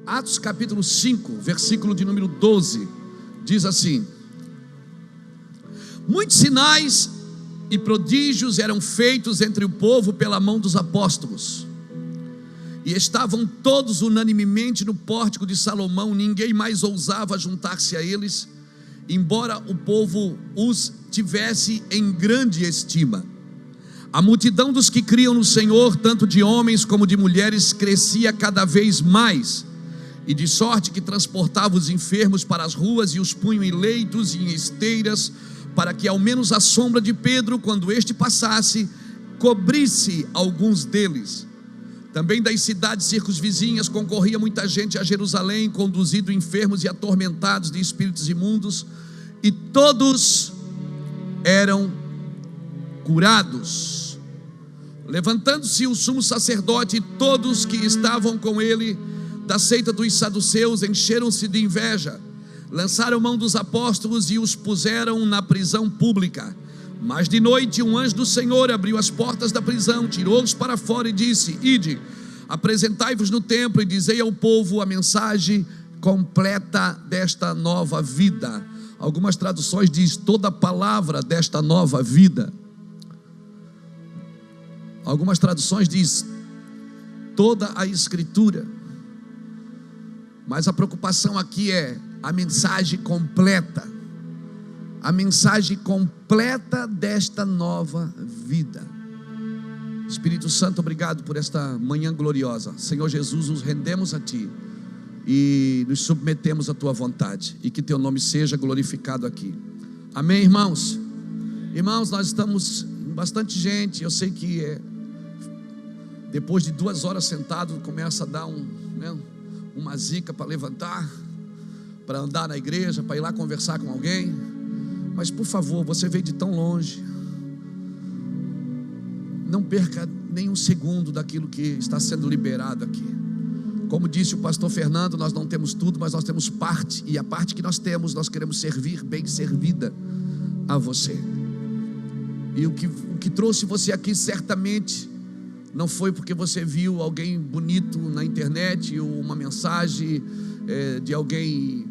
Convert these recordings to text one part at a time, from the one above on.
Atos capítulo 5, versículo de número 12, diz assim: muitos sinais e prodígios eram feitos entre o povo pela mão dos apóstolos, e estavam todos unanimemente no pórtico de Salomão. Ninguém mais ousava juntar-se a eles, embora o povo os tivesse em grande estima. A multidão dos que criam no Senhor, tanto de homens como de mulheres, crescia cada vez mais, e de sorte que transportava os enfermos para as ruas e os punham em leitos e em esteiras, para que ao menos a sombra de Pedro, quando este passasse, cobrisse alguns deles. Também das cidades circunvizinhas concorria muita gente a Jerusalém, conduzindo enfermos e atormentados de espíritos imundos, e todos eram curados. Levantando-se o sumo sacerdote e todos que estavam com ele da seita dos saduceus encheram-se de inveja, lançaram mão dos apóstolos e os puseram na prisão pública. Mas de noite um anjo do Senhor abriu as portas da prisão, tirou-os para fora e disse: ide, apresentai-vos no templo e dizei ao povo a mensagem completa desta nova vida. Algumas traduções diz toda a palavra desta nova vida. Algumas traduções diz toda a escritura. Mas a preocupação aqui é a mensagem completa. A mensagem completa desta nova vida. Espírito Santo, obrigado por esta manhã gloriosa. Senhor Jesus, nos rendemos a Ti e nos submetemos à Tua vontade, e que Teu nome seja glorificado aqui. Amém, irmãos? Irmãos, nós estamos com bastante gente. Eu sei que depois de 2 horas sentado começa a dar uma zica para levantar, para andar na igreja, para ir lá conversar com alguém. Mas por favor, você veio de tão longe, não perca nem um segundo daquilo que está sendo liberado aqui. Como disse o pastor Fernando, nós não temos tudo, mas nós temos parte, e a parte que nós temos, nós queremos servir bem servida a você. E o que trouxe você aqui certamente não foi porque você viu alguém bonito na internet, ou uma mensagem de alguém,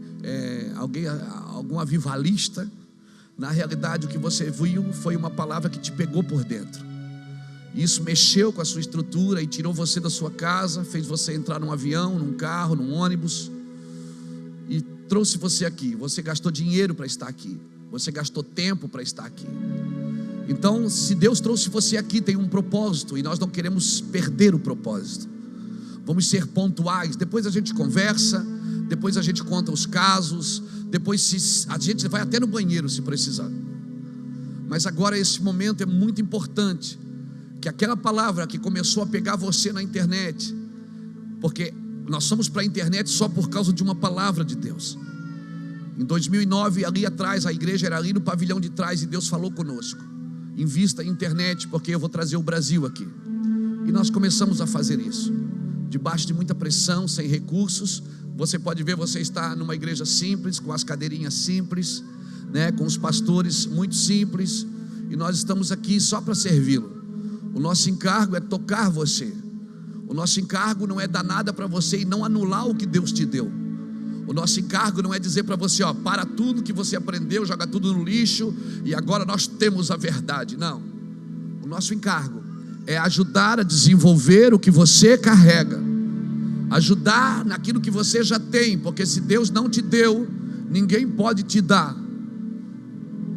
algum avivalista. Na realidade, o que você viu foi uma palavra que te pegou por dentro. Isso mexeu com a sua estrutura e tirou você da sua casa, fez você entrar num avião, num carro, num ônibus, e trouxe você aqui. Você gastou dinheiro para estar aqui, você gastou tempo para estar aqui. Então, se Deus trouxe você aqui, tem um propósito, e nós não queremos perder o propósito. Vamos ser pontuais. Depois a gente conversa, depois a gente conta os casos, depois a gente vai até no banheiro se precisar. Mas agora esse momento é muito importante, que aquela palavra que começou a pegar você na internet, porque nós somos para a internet só por causa de uma palavra de Deus. Em 2009, ali atrás, a igreja era ali no pavilhão de trás, e Deus falou conosco: invista em internet, porque eu vou trazer o Brasil aqui. E nós começamos a fazer isso, debaixo de muita pressão, sem recursos. Você pode ver, você está numa igreja simples, com as cadeirinhas simples, com os pastores muito simples, e nós estamos aqui só para servi-lo. O nosso encargo é tocar você. O nosso encargo não é dar nada para você e não anular o que Deus te deu. O nosso encargo não é dizer para você: para tudo que você aprendeu, joga tudo no lixo e agora nós temos a verdade. Não. O nosso encargo é ajudar a desenvolver o que você carrega, ajudar naquilo que você já tem, porque se Deus não te deu, ninguém pode te dar.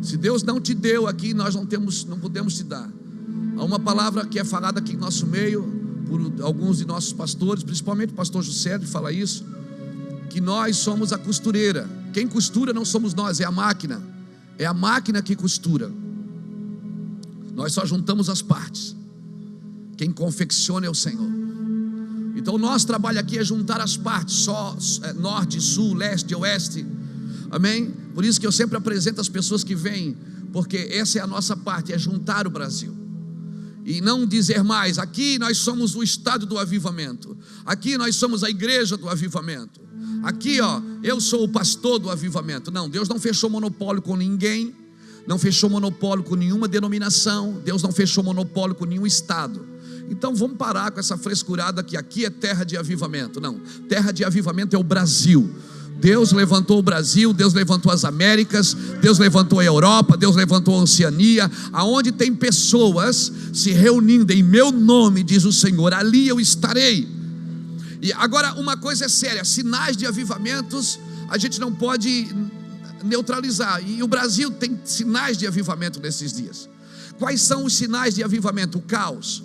Se Deus não te deu aqui, nós não podemos te dar. Há uma palavra que é falada aqui em nosso meio por alguns de nossos pastores, principalmente o pastor José, que fala isso, que nós somos a costureira. Quem costura não somos nós, é a máquina. É a máquina que costura. Nós só juntamos as partes. Quem confecciona é o Senhor. Então o nosso trabalho aqui é juntar as partes, só norte, sul, leste, oeste. Amém? Por isso que eu sempre apresento as pessoas que vêm, porque essa é a nossa parte, é juntar o Brasil. E não dizer mais: aqui nós somos o estado do avivamento, aqui nós somos a igreja do avivamento, aqui eu sou o pastor do avivamento. Não, Deus não fechou monopólio com ninguém, não fechou monopólio com nenhuma denominação, Deus não fechou monopólio com nenhum estado. Então vamos parar com essa frescurada que aqui é terra de avivamento. Não, terra de avivamento é o Brasil. Deus levantou o Brasil, Deus levantou as Américas, Deus levantou a Europa, Deus levantou a Oceania. Aonde tem pessoas se reunindo em meu nome, diz o Senhor, ali eu estarei. E agora uma coisa é séria: sinais de avivamentos a gente não pode neutralizar. E o Brasil tem sinais de avivamento nesses dias. Quais são os sinais de avivamento? O caos,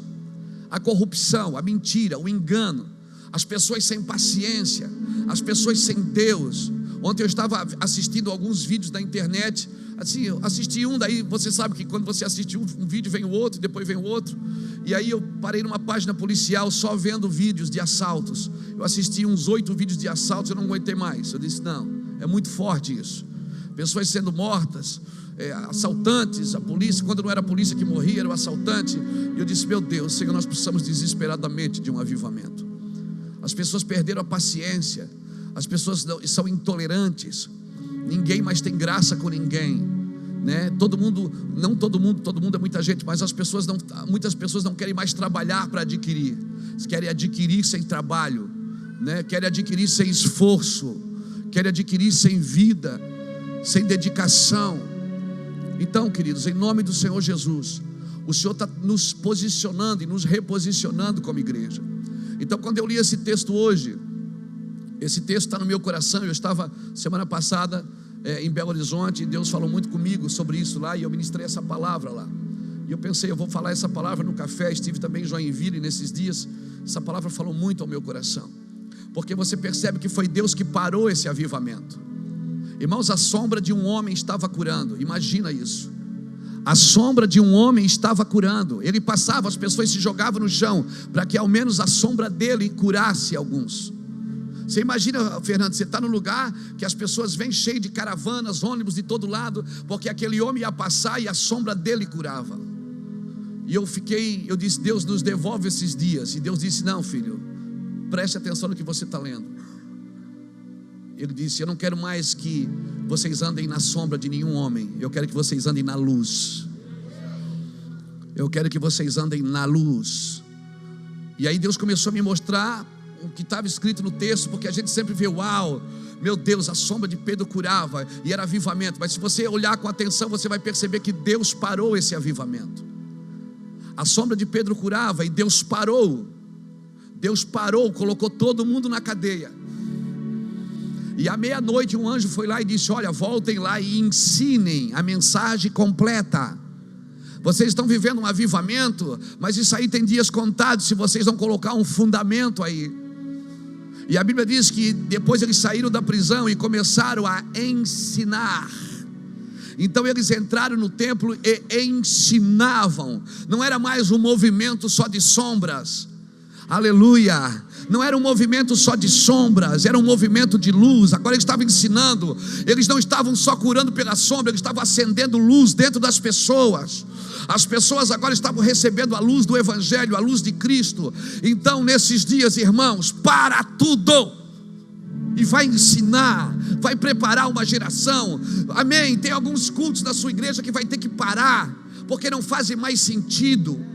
a corrupção, a mentira, o engano, as pessoas sem paciência, as pessoas sem Deus. Ontem eu estava assistindo alguns vídeos da internet, assim, eu assisti um, daí você sabe que quando você assiste um vídeo vem o outro, depois vem o outro. E aí eu parei numa página policial só vendo vídeos de assaltos. Eu assisti uns 8 vídeos de assaltos, eu não aguentei mais. Eu disse, não, é muito forte isso. Pessoas sendo mortas, assaltantes, a polícia, quando não era a polícia que morria, era o assaltante. E eu disse, meu Deus, Senhor, nós precisamos desesperadamente de um avivamento. As pessoas perderam a paciência, as pessoas são intolerantes, ninguém mais tem graça com ninguém, né? Todo mundo é muita gente, mas muitas pessoas não querem mais trabalhar para adquirir, querem adquirir sem trabalho, né? Querem adquirir sem esforço, querem adquirir sem vida, sem dedicação. Então, queridos, em nome do Senhor Jesus, o Senhor está nos posicionando e nos reposicionando como igreja. Então, quando eu li esse texto hoje, esse texto está no meu coração. Eu estava semana passada em Belo Horizonte, e Deus falou muito comigo sobre isso lá, e eu ministrei essa palavra lá. E eu pensei, eu vou falar essa palavra no café. Estive também em Joinville nesses dias. Essa palavra falou muito ao meu coração, porque você percebe que foi Deus que parou esse avivamento. Irmãos, a sombra de um homem estava curando. Imagina isso. A sombra de um homem estava curando. Ele passava, as pessoas se jogavam no chão, para que ao menos a sombra dele curasse alguns. Você imagina, Fernando, você está no lugar que as pessoas vêm cheias de caravanas, ônibus de todo lado, porque aquele homem ia passar e a sombra dele curava. E eu disse, Deus, nos devolve esses dias. E Deus disse, não, filho, preste atenção no que você está lendo. Ele disse, eu não quero mais que vocês andem na sombra de nenhum homem, eu quero que vocês andem na luz. Eu quero que vocês andem na luz. E aí Deus começou a me mostrar o que estava escrito no texto, porque a gente sempre vê, uau, meu Deus, a sombra de Pedro curava, e era avivamento. Mas se você olhar com atenção, você vai perceber que Deus parou esse avivamento. A sombra de Pedro curava, e Deus parou. Deus parou, colocou todo mundo na cadeia. E à meia-noite um anjo foi lá e disse, olha, voltem lá e ensinem a mensagem completa. Vocês estão vivendo um avivamento, mas isso aí tem dias contados, se vocês não colocar um fundamento aí. E a Bíblia diz que depois eles saíram da prisão e começaram a ensinar. Então eles entraram no templo e ensinavam. Não era mais um movimento só de sombras. Aleluia. Não era um movimento só de sombras, era um movimento de luz. Agora eles estavam ensinando. Eles não estavam só curando pela sombra, eles estavam acendendo luz dentro das pessoas. As pessoas agora estavam recebendo a luz do Evangelho, a luz de Cristo. Então nesses dias, irmãos, para tudo e vai ensinar, vai preparar uma geração. Amém. Tem alguns cultos na sua igreja que vai ter que parar, porque não fazem mais sentido.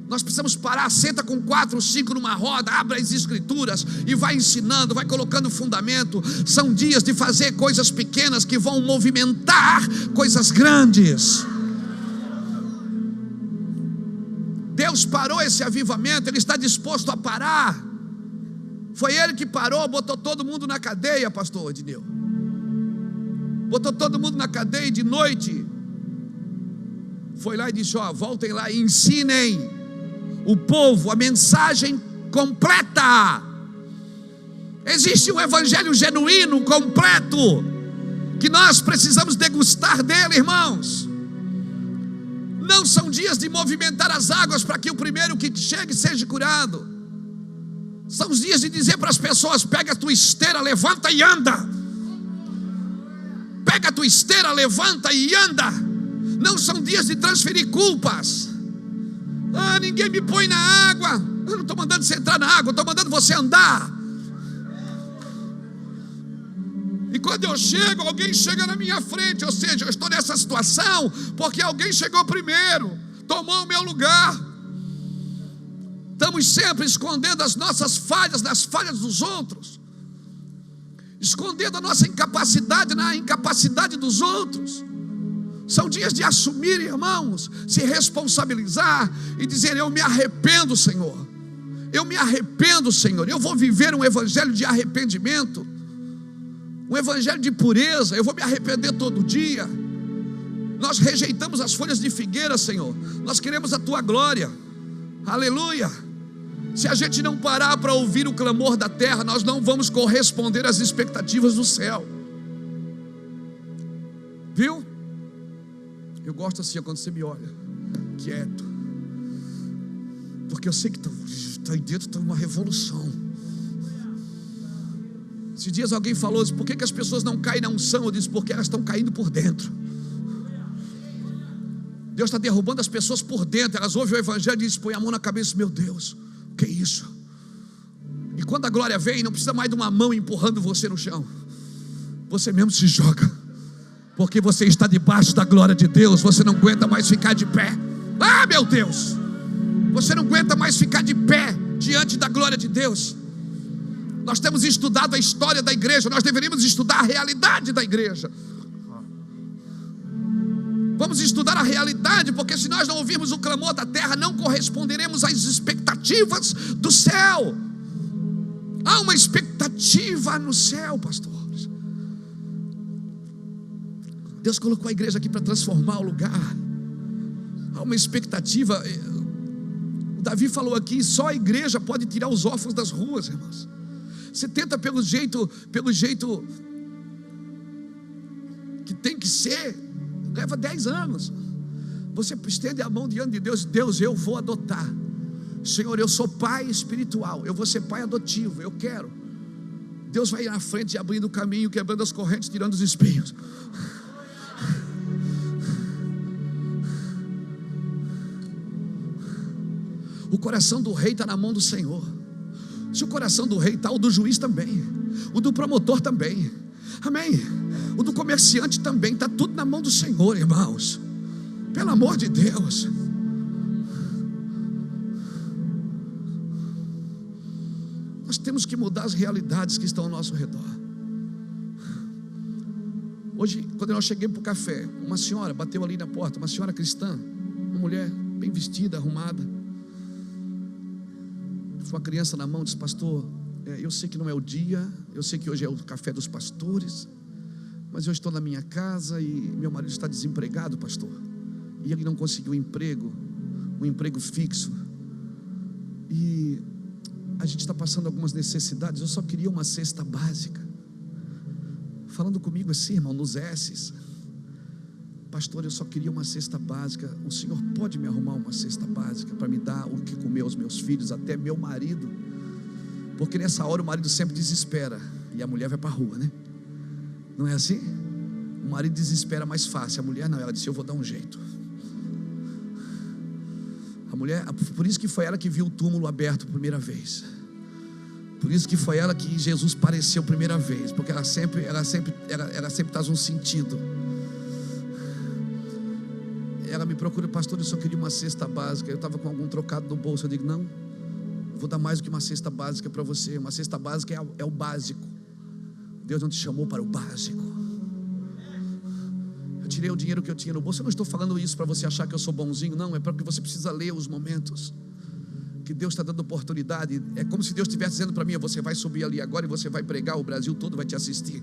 Nós precisamos parar, senta com 4 ou 5 numa roda, abre as escrituras e vai ensinando, vai colocando fundamento. São dias de fazer coisas pequenas que vão movimentar coisas grandes. Deus parou esse avivamento, Ele está disposto a parar. Foi Ele que parou, botou todo mundo na cadeia, pastor Edneu. Botou todo mundo na cadeia e de noite foi lá e disse, ó, voltem lá e ensinem o povo a mensagem completa. Existe um evangelho genuíno, completo, que nós precisamos degustar dele, irmãos. Não são dias de movimentar as águas para que o primeiro que chegue seja curado. São os dias de dizer para as pessoas, pega a tua esteira, levanta e anda. Pega a tua esteira, levanta e anda. Não são dias de transferir culpas. Ah, ninguém me põe na água. Eu não estou mandando você entrar na água, eu estou mandando você andar. E quando eu chego, alguém chega na minha frente. Ou seja, eu estou nessa situação porque alguém chegou primeiro, tomou o meu lugar. Estamos sempre escondendo as nossas falhas nas falhas dos outros, escondendo a nossa incapacidade na incapacidade dos outros. São dias de assumir, irmãos, se responsabilizar e dizer: eu me arrependo, Senhor. Eu me arrependo, Senhor. Eu vou viver um evangelho de arrependimento, um evangelho de pureza. Eu vou me arrepender todo dia. Nós rejeitamos as folhas de figueira, Senhor. Nós queremos a tua glória. Aleluia. Se a gente não parar para ouvir o clamor da terra, nós não vamos corresponder às expectativas do céu. Viu? Eu gosto assim, quando você me olha quieto, porque eu sei que está aí dentro, está uma revolução. Esses dias alguém falou assim: por que as pessoas não caem na unção? Eu disse: porque elas estão caindo por dentro. Deus está derrubando as pessoas por dentro. Elas ouvem o evangelho e dizem: põe a mão na cabeça. Meu Deus, o que é isso? E quando a glória vem, não precisa mais de uma mão empurrando você no chão. Você mesmo se joga, porque você está debaixo da glória de Deus. Você não aguenta mais ficar de pé. Ah, meu Deus, você não aguenta mais ficar de pé diante da glória de Deus. Nós temos estudado a história da igreja. Nós deveríamos estudar a realidade da igreja. Vamos estudar a realidade, porque se nós não ouvirmos o clamor da terra, não corresponderemos às expectativas do céu. Há uma expectativa no céu, pastores. Deus colocou a igreja aqui para transformar o lugar. Há uma expectativa. O Davi falou aqui: só a igreja pode tirar os órfãos das ruas, irmãos. Você tenta pelo jeito que tem que ser, leva 10 anos. Você estende a mão diante de Deus: Deus, eu vou adotar. Senhor, eu sou pai espiritual, eu vou ser pai adotivo, eu quero. Deus vai na frente, abrindo o caminho, quebrando as correntes, tirando os espinhos. O coração do rei está na mão do Senhor. Se o coração do rei está, o do juiz também, o do promotor também, amém? O do comerciante também, está tudo na mão do Senhor, irmãos. Pelo amor de Deus. Nós temos que mudar as realidades que estão ao nosso redor. Hoje, quando nós chegamos para o café, uma senhora bateu ali na porta, uma senhora cristã, uma mulher bem vestida, arrumada, com a criança na mão, disse: pastor, eu sei que não é o dia, eu sei que hoje é o café dos pastores, mas eu estou na minha casa e meu marido está desempregado, pastor, e ele não conseguiu um emprego fixo, e a gente está passando algumas necessidades. Eu só queria uma cesta básica. Falando comigo assim, irmão, nos S's: pastor, eu só queria uma cesta básica. O senhor pode me arrumar uma cesta básica para me dar o que comer aos meus filhos, até meu marido? Porque nessa hora o marido sempre desespera e a mulher vai para a rua, né? Não é assim? O marido desespera mais fácil, a mulher não. Ela disse: eu vou dar um jeito. A mulher, por isso que foi ela que viu o túmulo aberto a primeira vez. Por isso que foi ela que Jesus pareceu a primeira vez, porque ela sempre traz um sentido. Ela me procura: pastor, eu só queria uma cesta básica. Eu estava com algum trocado no bolso. Eu digo: não, eu vou dar mais do que uma cesta básica para você. Uma cesta básica é o básico. Deus não te chamou para o básico. Eu tirei o dinheiro que eu tinha no bolso. Eu não estou falando isso para você achar que eu sou bonzinho, não. É porque você precisa ler os momentos que Deus está dando oportunidade. É como se Deus estivesse dizendo para mim: você vai subir ali agora e você vai pregar, o Brasil todo vai te assistir.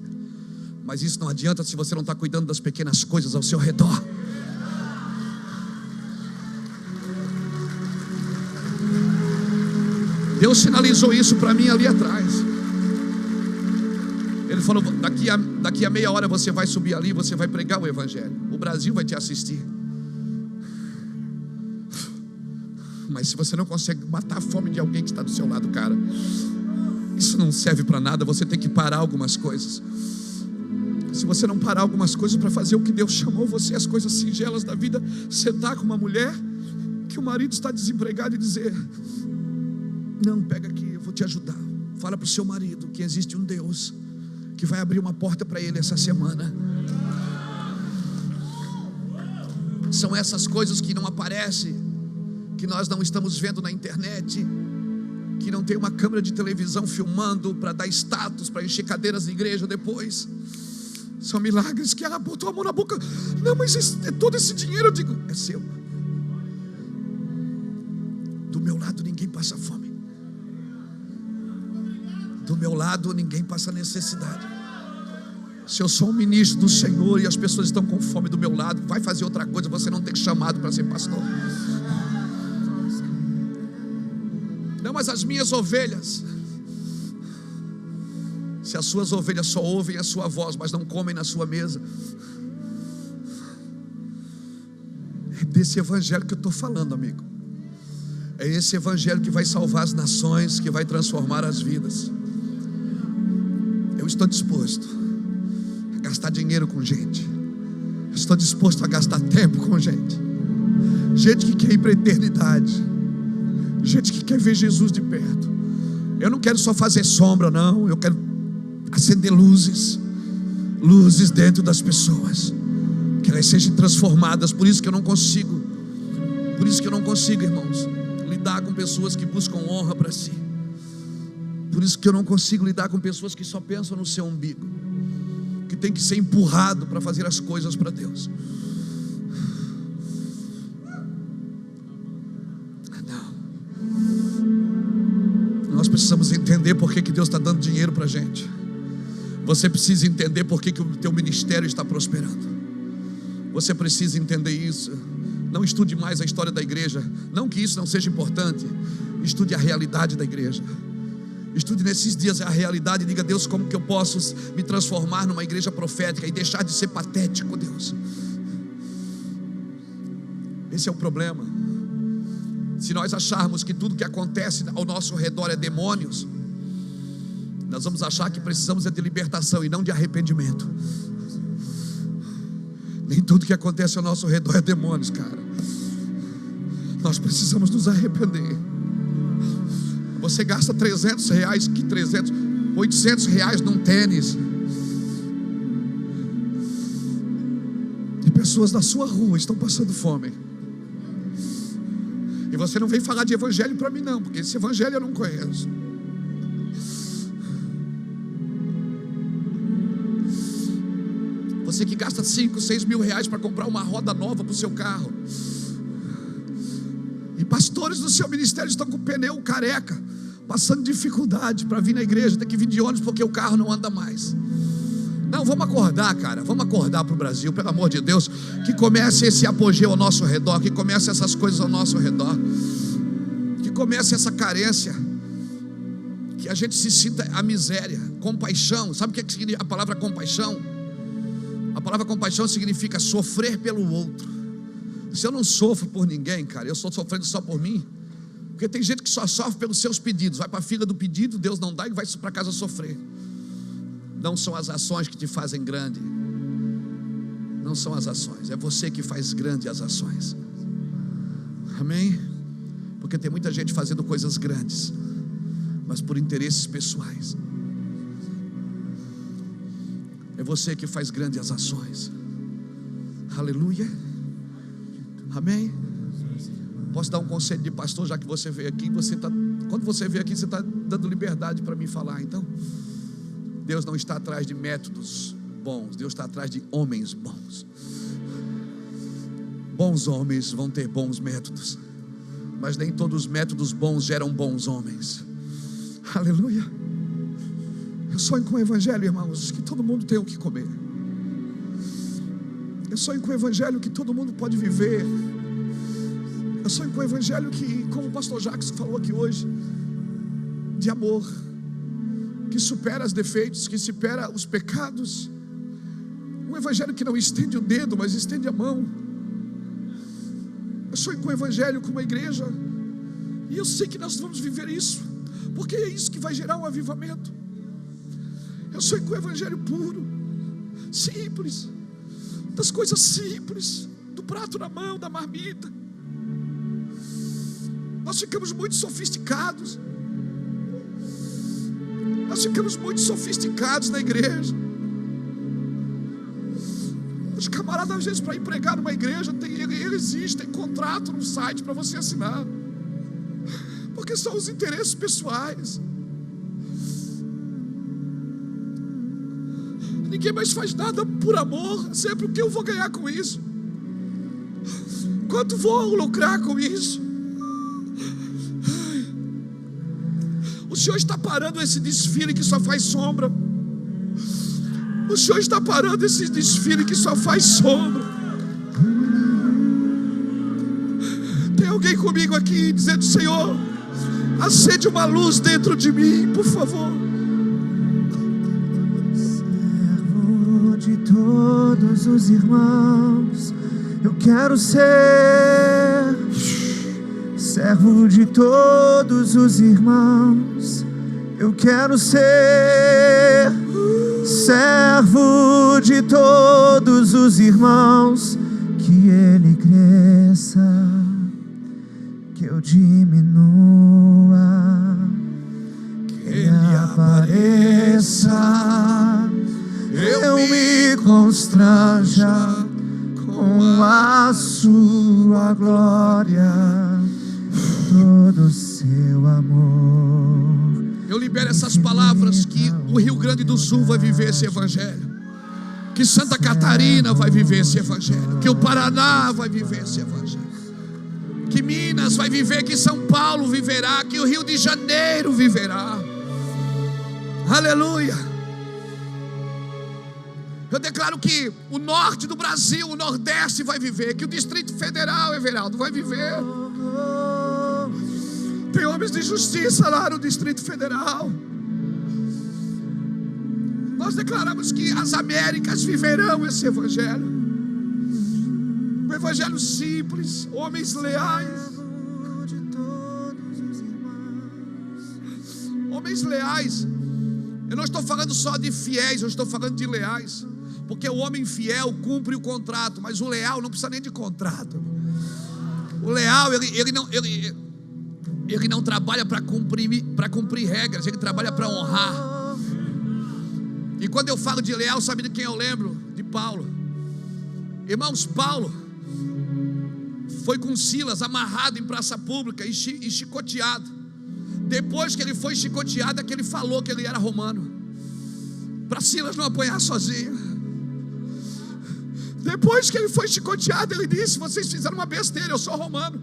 Mas isso não adianta se você não está cuidando das pequenas coisas ao seu redor. Deus sinalizou isso para mim ali atrás. Ele falou: daqui a meia hora você vai subir ali, você vai pregar o evangelho, o Brasil vai te assistir. Mas se você não consegue matar a fome de alguém que está do seu lado, cara, isso não serve para nada. Você tem que parar algumas coisas. Se você não parar algumas coisas para fazer o que Deus chamou você, as coisas singelas da vida, sentar com uma mulher que o marido está desempregado e dizer: não, pega aqui, eu vou te ajudar. Fala para o seu marido que existe um Deus que vai abrir uma porta para ele essa semana. São essas coisas que não aparecem, que nós não estamos vendo na internet, que não tem uma câmera de televisão filmando para dar status, para encher cadeiras de igreja depois. São milagres que ela botou a mão na boca. Não, mas todo esse dinheiro, eu digo, é seu. Do meu lado ninguém passa fome. Do meu lado ninguém passa necessidade. Se eu sou um ministro do Senhor e as pessoas estão com fome do meu lado, vai fazer outra coisa, você não tem chamado para ser pastor. Não, mas as minhas ovelhas, se as suas ovelhas só ouvem a sua voz, mas não comem na sua mesa, é desse evangelho que eu estou falando, amigo. É esse evangelho que vai salvar as nações, que vai transformar as vidas. Eu estou disposto a gastar dinheiro com gente. Eu estou disposto a gastar tempo com gente. Gente que quer ir para a eternidade. Gente que quer ver Jesus de perto. Eu não quero só fazer sombra, não. Eu quero acender luzes dentro das pessoas, que elas sejam transformadas. Por isso que eu não consigo, irmãos, lidar com pessoas que buscam honra para si. Por isso que eu não consigo lidar com pessoas que só pensam no seu umbigo, que tem que ser empurrado para fazer as coisas para Deus. Nós precisamos entender por que Deus está dando dinheiro para a gente. Você precisa entender por que o teu ministério está prosperando. Você precisa entender isso. Não estude mais a história da igreja. Não que isso não seja importante. Estude a realidade da igreja. Estude nesses dias a realidade e diga: Deus, como que eu posso me transformar numa igreja profética e deixar de ser patético, Deus? Esse é o problema. Se nós acharmos que tudo que acontece ao nosso redor é demônios, nós vamos achar que precisamos de libertação e não de arrependimento. Nem tudo que acontece ao nosso redor é demônios, cara. Nós precisamos nos arrepender. Você gasta 300 reais, que 300, 800 reais num tênis. E pessoas da sua rua estão passando fome. E você não vem falar de evangelho para mim não, porque esse evangelho eu não conheço. Você que gasta 5, 6 mil reais para comprar uma roda nova para o seu carro. E pastores do seu ministério estão com o pneu careca, passando dificuldade para vir na igreja, tem que vir de ônibus porque o carro não anda mais. Não, vamos acordar, cara. Vamos acordar para o Brasil, pelo amor de Deus. Que comece esse apogeu ao nosso redor, que comece essas coisas ao nosso redor, que comece essa carência, que a gente se sinta a miséria. Compaixão, sabe o que significa a palavra compaixão? A palavra compaixão significa sofrer pelo outro. Se eu não sofro por ninguém, cara, eu estou sofrendo só por mim. Porque tem gente que só sofre pelos seus pedidos, vai para a fila do pedido, Deus não dá e vai para casa sofrer. Não são as ações que te fazem grande. Não são as ações, é você que faz grande as ações. Amém? Porque tem muita gente fazendo coisas grandes, mas por interesses pessoais. É você que faz grandes as ações. Aleluia. Amém? Posso dar um conselho de pastor, já que você veio aqui. Quando você veio aqui, você está dando liberdade para mim falar. Então, Deus não está atrás de métodos bons, Deus está atrás de homens bons. Bons homens vão ter bons métodos, mas nem todos os métodos bons geram bons homens. Aleluia. Eu sonho com o evangelho, irmãos, que todo mundo tem o que comer. Eu sonho com o evangelho que todo mundo pode viver. Eu sonho com o evangelho que, como o pastor Jacques falou aqui hoje, de amor, que supera os defeitos, que supera os pecados. Um evangelho que não estende o dedo, mas estende a mão. Eu sonho com o evangelho, com uma igreja, e eu sei que nós vamos viver isso, porque é isso que vai gerar um avivamento. Eu sonho com o evangelho puro, simples, das coisas simples, do prato na mão, da marmita. Nós ficamos muito sofisticados. Nós ficamos muito sofisticados na igreja. Nós ficamos camarada, às vezes, para ir pregar numa igreja, ele existe, tem contrato no site para você assinar, porque são os interesses pessoais. Ninguém mais faz nada por amor. Sempre o que eu vou ganhar com isso? Quanto vou lucrar com isso? O Senhor está parando esse desfile que só faz sombra. O Senhor está parando esse desfile que só faz sombra. Tem alguém comigo aqui dizendo: Senhor, acende uma luz dentro de mim, por favor. Servo de todos os irmãos, eu quero ser. Servo de todos os irmãos, eu quero ser. Servo de todos os irmãos, que ele cresça, que eu diminua, que ele apareça, eu me constranja com a sua glória, todo o seu amor. Eu libero essas palavras, que o Rio Grande do Sul vai viver esse evangelho, que Santa Catarina vai viver esse evangelho, que o Paraná vai viver esse evangelho, que Minas vai viver, que São Paulo viverá, que o Rio de Janeiro viverá. Aleluia. Eu declaro que o norte do Brasil, o nordeste vai viver, que o Distrito Federal, Everaldo, vai viver. Tem homens de justiça lá no Distrito Federal. Nós declaramos que as Américas viverão esse evangelho. Um evangelho simples, homens leais. Homens leais. Eu não estou falando só de fiéis, eu estou falando de leais. Porque o homem fiel cumpre o contrato, mas o leal não precisa nem de contrato. O leal, ele não trabalha para cumprir regras, ele trabalha para honrar. E quando eu falo de leal, sabe de quem eu lembro? De Paulo. Irmãos, Paulo foi com Silas amarrado em praça pública e chicoteado. Depois que ele foi chicoteado, é que ele falou que ele era romano, para Silas não apanhar sozinho. Depois que ele foi chicoteado, ele disse: vocês fizeram uma besteira, eu sou romano.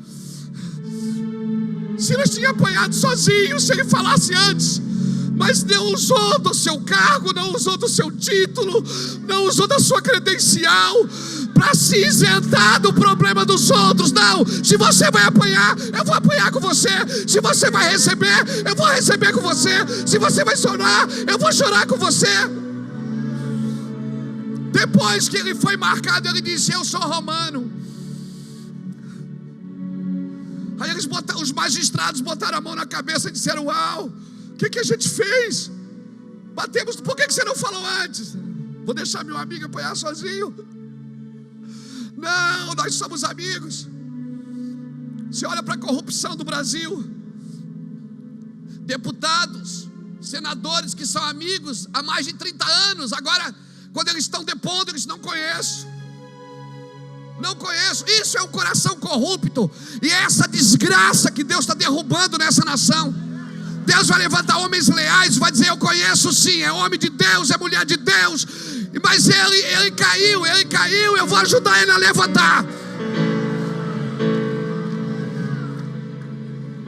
Silas tinha apanhado sozinho, se ele falasse antes, mas não usou do seu cargo, não usou do seu título, não usou da sua credencial para se isentar do problema dos outros. Não, se você vai apanhar, eu vou apanhar com você. Se você vai receber, eu vou receber com você. Se você vai chorar, eu vou chorar com você. Depois que ele foi marcado, ele disse: eu sou romano. Aí os magistrados botaram a mão na cabeça e disseram: uau, o que a gente fez? Batemos, por que você não falou antes? Vou deixar meu amigo apanhar sozinho? Não, nós somos amigos. Você olha para a corrupção do Brasil, deputados, senadores que são amigos há mais de 30 anos, agora quando eles estão depondo, eles não conheço. Isso é um coração corrupto. E é essa desgraça que Deus está derrubando nessa nação. Deus vai levantar homens leais, vai dizer: eu conheço sim, é homem de Deus, é mulher de Deus, mas ele caiu, eu vou ajudar ele a levantar.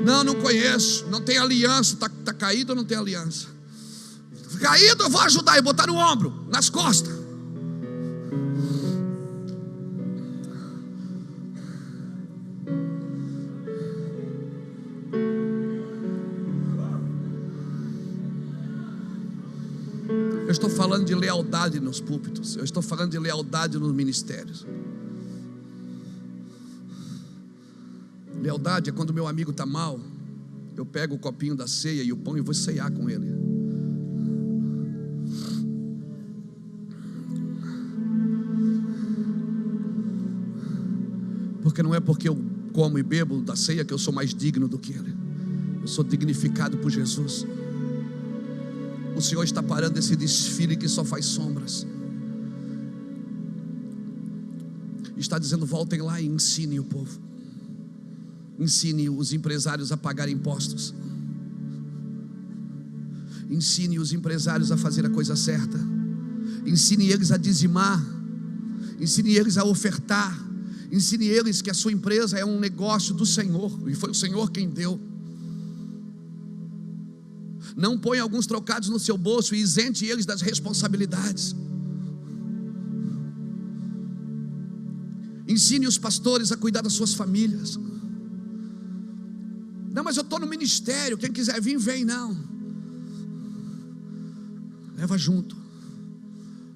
Não conheço, não tem aliança. Está caído ou não tem aliança? Caído, eu vou ajudar e botar no ombro, nas costas. Eu estou falando de lealdade nos púlpitos, eu estou falando de lealdade nos ministérios. Lealdade é quando meu amigo está mal, eu pego o copinho da ceia e o pão e vou ceiar com ele. Porque não é porque eu como e bebo da ceia que eu sou mais digno do que ele. Eu sou dignificado por Jesus. O Senhor está parando esse desfile que só faz sombras. está dizendo: voltem lá e ensinem o povo. Ensine os empresários a pagar impostos. Ensine os empresários a fazer a coisa certa. Ensine eles a dizimar. Ensine eles a ofertar. Ensine eles que a sua empresa é um negócio do Senhor, e foi o Senhor quem deu. Não ponha alguns trocados no seu bolso e isente eles das responsabilidades. Ensine os pastores a cuidar das suas famílias. Não, mas eu estou no ministério, quem quiser vir, vem. Não, leva junto.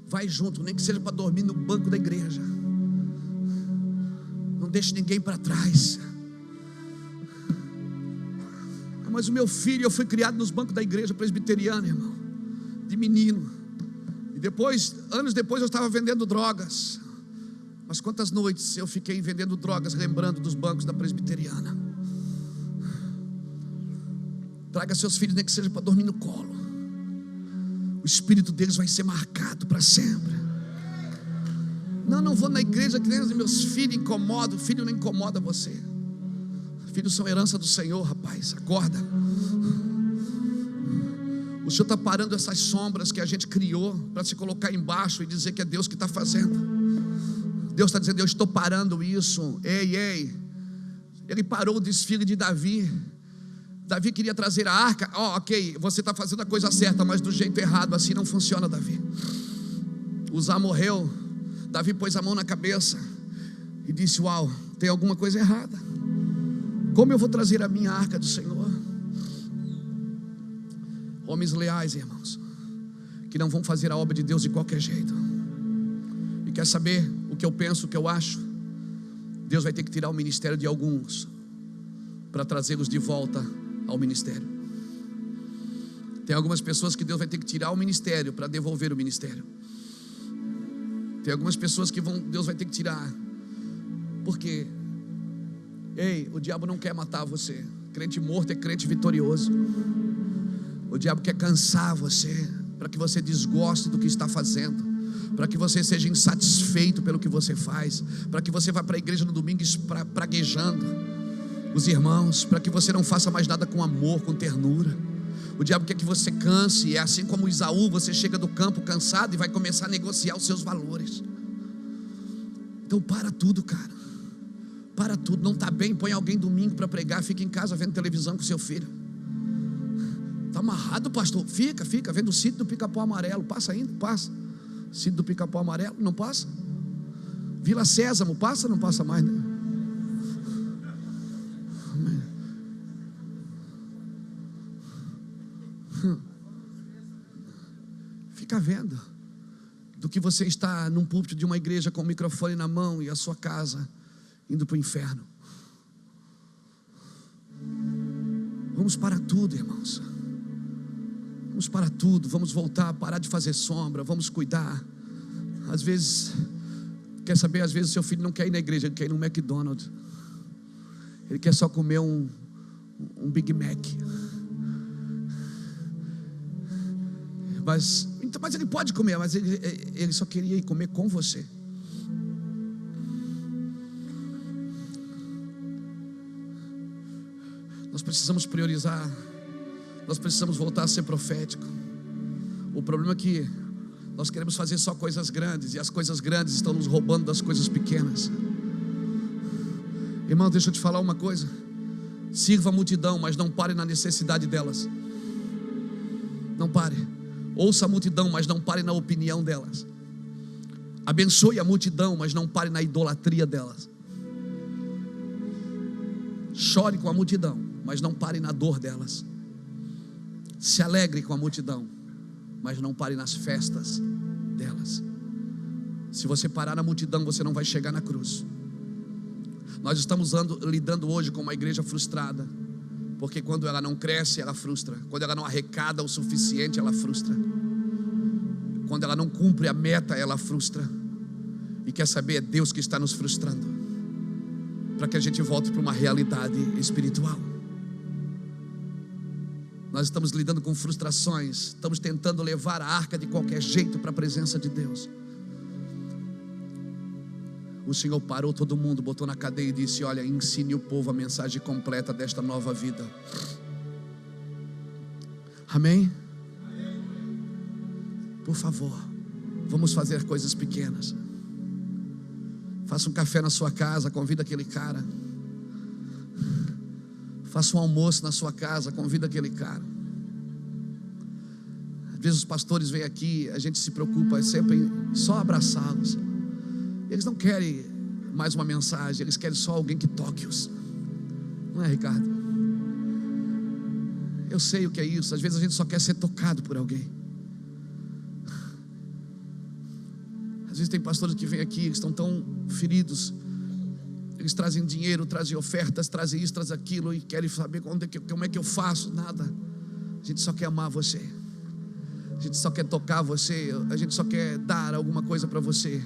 Vai junto, nem que seja para dormir no banco da igreja. Não deixe ninguém para trás. Mas o meu filho, eu fui criado nos bancos da igreja presbiteriana, irmão, de menino. E depois, anos depois, eu estava vendendo drogas. Mas quantas noites eu fiquei vendendo drogas, lembrando dos bancos da presbiteriana. Traga seus filhos, nem que seja para dormir no colo. O espírito deles vai ser marcado para sempre. Não vou na igreja que nem os meus filhos incomodam. Filho não incomoda você. Filhos são herança do Senhor, rapaz. Acorda. O Senhor está parando essas sombras que a gente criou para se colocar embaixo e dizer que é Deus que está fazendo. Deus está dizendo: eu estou parando isso. Ei. Ele parou o desfile de Davi. Davi queria trazer a arca. Ok, você está fazendo a coisa certa, mas do jeito errado. Assim não funciona, Davi. Uzá morreu. Davi pôs a mão na cabeça e disse: uau, tem alguma coisa errada. Como eu vou trazer a minha arca do Senhor? Homens leais, irmãos, que não vão fazer a obra de Deus de qualquer jeito. E quer saber o que eu penso, o que eu acho? Deus vai ter que tirar o ministério de alguns para trazê-los de volta ao ministério. Tem algumas pessoas que Deus vai ter que tirar o ministério para devolver o ministério. Tem algumas pessoas que Deus vai ter que tirar. Por quê? Ei, o diabo não quer matar você. Crente morto é crente vitorioso. O diabo quer cansar você, para que você desgoste do que está fazendo, para que você seja insatisfeito pelo que você faz, para que você vá para a igreja no domingo praguejando os irmãos, para que você não faça mais nada com amor, com ternura. O diabo quer que você canse. E é assim como Isaú, você chega do campo cansado e vai começar a negociar os seus valores. Então para tudo, cara. Para tudo. Não está bem, põe alguém domingo para pregar. Fica em casa vendo televisão com seu filho. Está amarrado, pastor? Fica vendo o Sítio do Pica-Pau Amarelo. Passa ainda? Passa. Sítio do Pica-Pau Amarelo? Não passa? Vila Sésamo? Passa? Não passa mais, né? Fica vendo. Do que você está num púlpito de uma igreja com o microfone na mão e a sua casa indo para o inferno. Vamos para tudo, irmãos. Vamos para tudo. Vamos voltar a parar de fazer sombra. Vamos cuidar. Às vezes, quer saber, às vezes seu filho não quer ir na igreja, ele quer ir no McDonald's. Ele quer só comer um Big Mac. Mas ele pode comer, mas ele só queria ir comer com você. Nós precisamos priorizar. Nós precisamos voltar a ser profético. O problema é que nós queremos fazer só coisas grandes, e as coisas grandes estão nos roubando das coisas pequenas. Irmão, deixa eu te falar uma coisa. Sirva a multidão, mas não pare na necessidade delas. Não pare. Ouça a multidão, mas não pare na opinião delas. Abençoe a multidão, mas não pare na idolatria delas. Chore com a multidão, mas não pare na dor delas. Se alegre com a multidão, mas não pare nas festas delas. Se você parar na multidão, você não vai chegar na cruz. Nós estamos lidando hoje com uma igreja frustrada, porque quando ela não cresce, ela frustra. Quando ela não arrecada o suficiente, ela frustra. Quando ela não cumpre a meta, ela frustra. E quer saber, é Deus que está nos frustrando, para que a gente volte para uma realidade espiritual. Nós estamos lidando com frustrações. Estamos tentando levar a arca de qualquer jeito para a presença de Deus. o Senhor parou todo mundo, botou na cadeia e disse: olha, ensine o povo a mensagem completa desta nova vida. Amém? Por favor, vamos fazer coisas pequenas. Faça um café na sua casa, convida aquele cara. Faça um almoço na sua casa, convida aquele cara. Às vezes os pastores vêm aqui, a gente se preocupa sempre em só abraçá-los. Eles não querem mais uma mensagem, eles querem só alguém que toque-os. Não é, Ricardo? Eu sei o que é isso. Às vezes a gente só quer ser tocado por alguém. Às vezes tem pastores que vêm aqui, eles estão tão feridos. Eles trazem dinheiro, trazem ofertas, trazem isso, trazem aquilo, e querem saber como é que eu faço. Nada. A gente só quer amar você. A gente só quer tocar você. A gente só quer dar alguma coisa para você.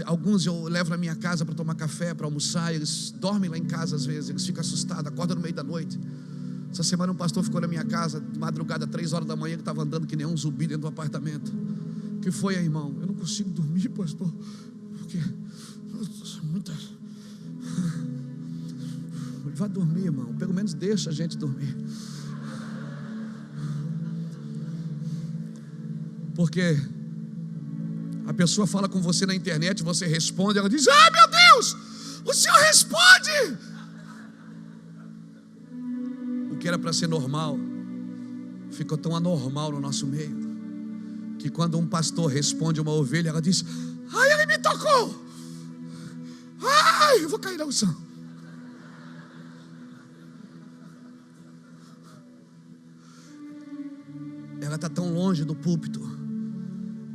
Alguns eu levo na minha casa para tomar café, para almoçar. Eles dormem lá em casa às vezes. Eles ficam assustados, acordam no meio da noite. Essa semana um pastor ficou na minha casa de madrugada, 3 horas da manhã, que estava andando que nem um zumbi dentro do apartamento. O que foi, irmão? Eu não consigo dormir, pastor, porque muita... Vai dormir, irmão. Pelo menos deixa a gente dormir. Porque a pessoa fala com você na internet, você responde, ela diz: ah, meu Deus, o Senhor responde. O que era para ser normal ficou tão anormal no nosso meio, que quando um pastor responde uma ovelha, ela diz: ai, ele me tocou, ai, eu vou cair na unção. Ela está tão longe do púlpito,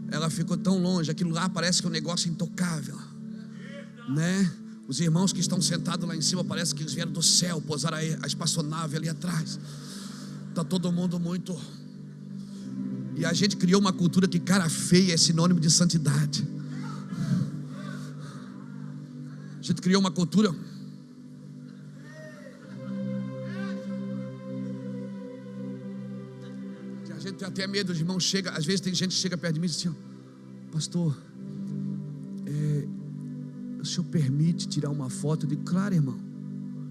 ela ficou tão longe, aquilo lá parece que é um negócio intocável, né? Os irmãos que estão sentados lá em cima, parece que eles vieram do céu, pousaram a espaçonave ali atrás. Está todo mundo muito... E a gente criou uma cultura que cara feia é sinônimo de santidade. A gente criou uma cultura... que a gente tem até medo, os irmãos chegam. Às vezes tem gente que chega perto de mim e diz assim: pastor, o senhor permite tirar uma foto? Eu digo: claro, irmão.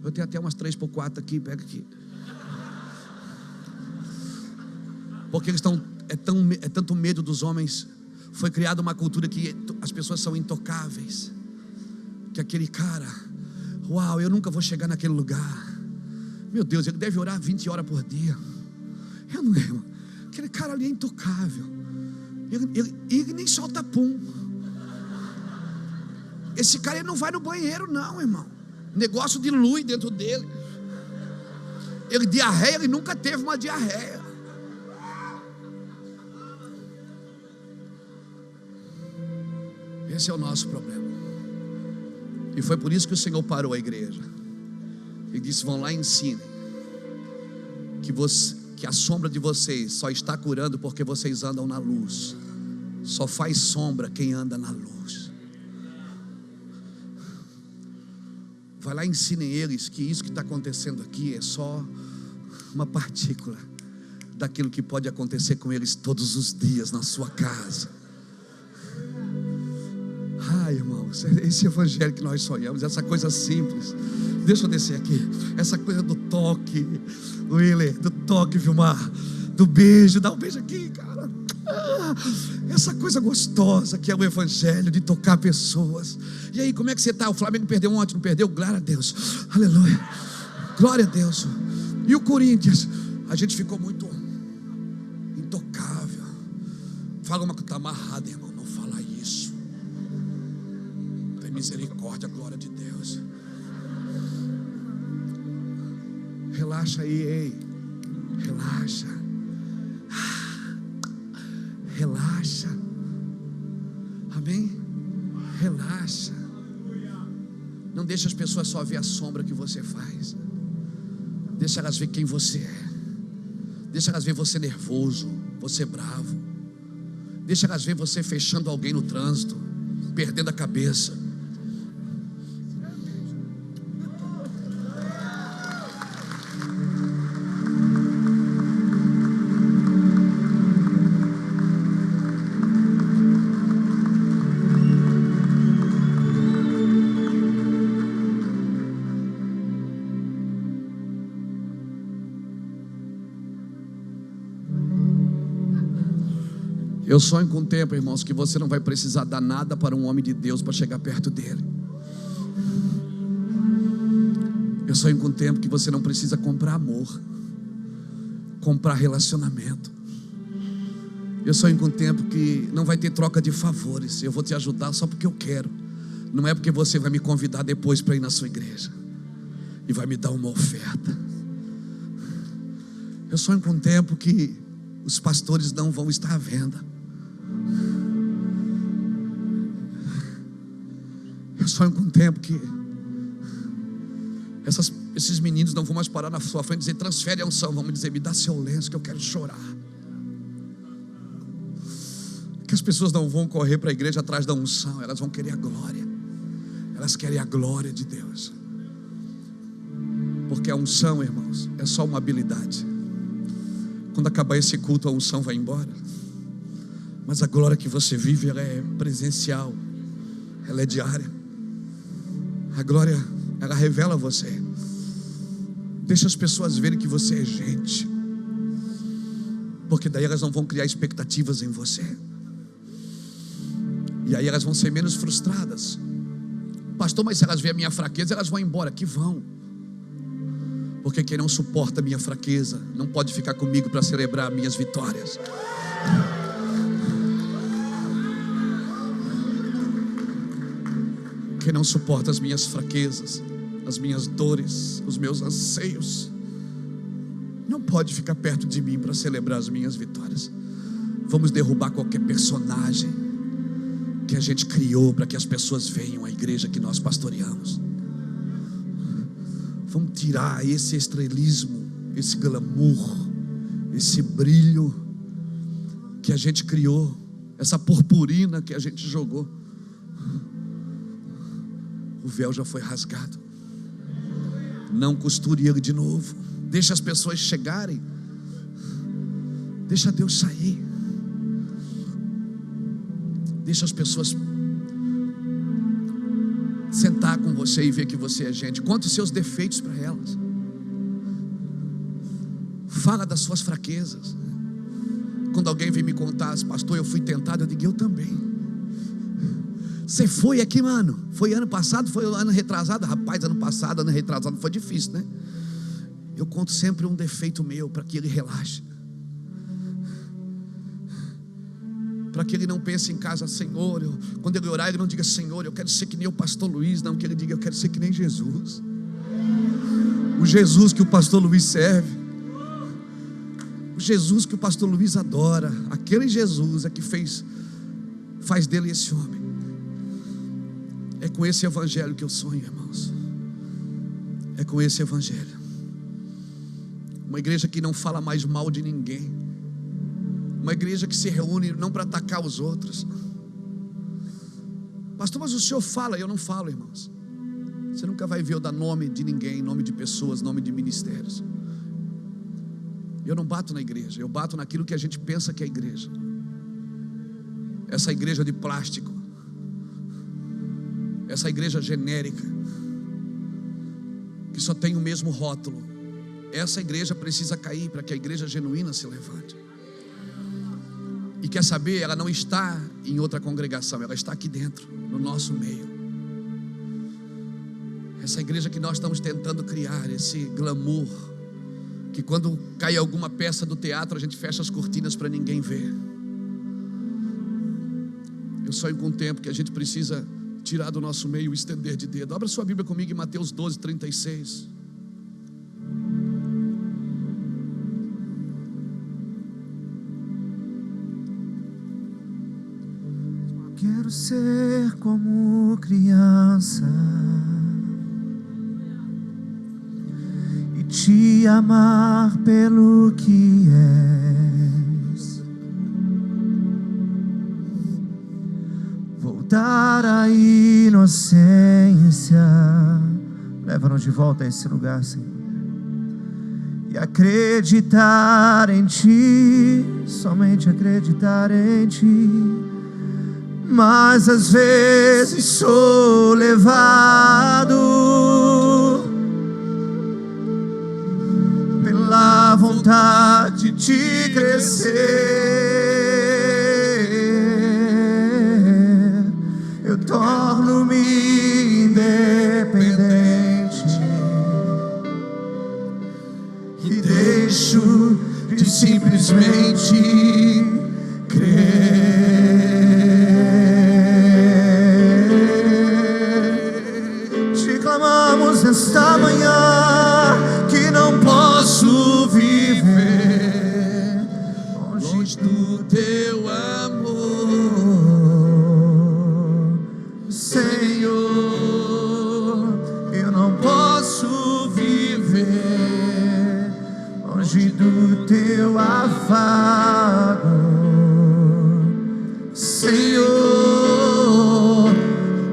Eu tenho até umas 3x4 aqui, pega aqui. Porque eles estão... É tanto medo dos homens. Foi criada uma cultura que as pessoas são intocáveis. Que aquele cara, uau, eu nunca vou chegar naquele lugar. Meu Deus, ele deve orar 20 horas por dia. Eu não, irmão. Aquele cara ali é intocável. Ele nem solta pum. Esse cara, ele não vai no banheiro não, irmão. Negócio dilui dentro dele. Ele diarreia, ele nunca teve uma diarreia. Esse é o nosso problema. E foi por isso que o Senhor parou a igreja e disse: vão lá e ensinem que a sombra de vocês só está curando porque vocês andam na luz. Só faz sombra quem anda na luz. Vai lá e ensinem eles que isso que está acontecendo aqui é só uma partícula daquilo que pode acontecer com eles todos os dias na sua casa. Ai, irmãos, esse evangelho que nós sonhamos, essa coisa simples. Deixa eu descer aqui. Essa coisa do toque, Willer, do toque, Vilmar, do beijo, dá um beijo aqui, cara. Essa coisa gostosa que é o evangelho, de tocar pessoas. E aí, como é que você está? O Flamengo perdeu ontem, não perdeu? Glória a Deus, aleluia, glória a Deus. E o Corinthians? A gente ficou muito intocável. Fala uma que está amarrada, irmão. Não fala isso. Tem misericórdia, glória de Deus. Relaxa aí, ei. Relaxa. Relaxa. Amém? Relaxa. Não deixa as pessoas só ver a sombra que você faz. Deixa elas ver quem você é. Deixa elas ver você nervoso, você bravo. Deixa elas ver você fechando alguém no trânsito, perdendo a cabeça. Eu sonho com o tempo, irmãos, que você não vai precisar dar nada para um homem de Deus para chegar perto dele. Eu sonho com o tempo que você não precisa comprar amor, comprar relacionamento. Eu sonho com o tempo que não vai ter troca de favores. Eu vou te ajudar só porque eu quero. Não é porque você vai me convidar depois para ir na sua igreja e vai me dar uma oferta. Eu sonho com um tempo que os pastores não vão estar à venda. Eu sonho com um tempo que esses meninos não vão mais parar na sua frente e dizer: transfere a unção. Vamos dizer: me dá seu lenço que eu quero chorar. Que as pessoas não vão correr para a igreja atrás da unção, elas vão querer a glória. Elas querem a glória de Deus. Porque a unção, irmãos, é só uma habilidade. Quando acabar esse culto, a unção vai embora. Mas a glória que você vive, ela é presencial, ela é diária. A glória, ela revela você. Deixa as pessoas verem que você é gente, porque daí elas não vão criar expectativas em você. E aí elas vão ser menos frustradas. Pastor, mas se elas verem a minha fraqueza, elas vão embora. Que vão. Porque quem não suporta a minha fraqueza não pode ficar comigo para celebrar minhas vitórias. Quem não suporta as minhas fraquezas, as minhas dores, os meus anseios, não pode ficar perto de mim para celebrar as minhas vitórias. Vamos derrubar qualquer personagem que a gente criou para que as pessoas venham à igreja que nós pastoreamos. Vamos tirar esse estrelismo, esse glamour, esse brilho que a gente criou, essa purpurina que a gente jogou. O véu já foi rasgado. Não costure ele de novo. Deixa as pessoas chegarem. Deixa Deus sair. Deixa as pessoas sentar com você e ver que você é gente. Conte os seus defeitos para elas. Fala das suas fraquezas. Quando alguém vem me contar: pastor, eu fui tentado, eu digo: eu também. Você foi aqui, mano? Foi ano passado, foi ano retrasado? Rapaz, ano passado, ano retrasado foi difícil, né? Eu conto sempre um defeito meu para que ele relaxe, para que ele não pense em casa: Senhor, quando ele orar, ele não diga: Senhor, eu quero ser que nem o pastor Luiz. Não, que ele diga: eu quero ser que nem Jesus. O Jesus que o pastor Luiz serve, o Jesus que o pastor Luiz adora, aquele Jesus é que faz dele esse homem. É com esse evangelho que eu sonho, irmãos. É com esse evangelho. Uma igreja que não fala mais mal de ninguém. Uma igreja que se reúne não para atacar os outros. Pastor, mas o senhor fala. Eu não falo, irmãos. Você nunca vai ver eu dar nome de ninguém, nome de pessoas, nome de ministérios. Eu não bato na igreja, eu bato naquilo que a gente pensa que é igreja. Essa igreja de plástico, essa igreja genérica, que só tem o mesmo rótulo, essa igreja precisa cair para que a igreja genuína se levante. E quer saber, ela não está em outra congregação, ela está aqui dentro, no nosso meio. Essa igreja que nós estamos tentando criar, esse glamour, que quando cai alguma peça do teatro, a gente fecha as cortinas para ninguém ver. Eu sonho com um tempo que a gente precisa tirar do nosso meio o estender de dedo. Abra sua Bíblia comigo em Mateus 12, 36. Quero ser como criança e te amar pelo que és. Voltar à inocência. Leva-nos de volta a esse lugar, Senhor. E acreditar em Ti, somente acreditar em Ti. Mas às vezes sou levado pela vontade de crescer. ti crer. Te clamamos esta manhã que não posso viver longe do teu amor, Senhor. Eu não posso viver longe do teu afago, Senhor.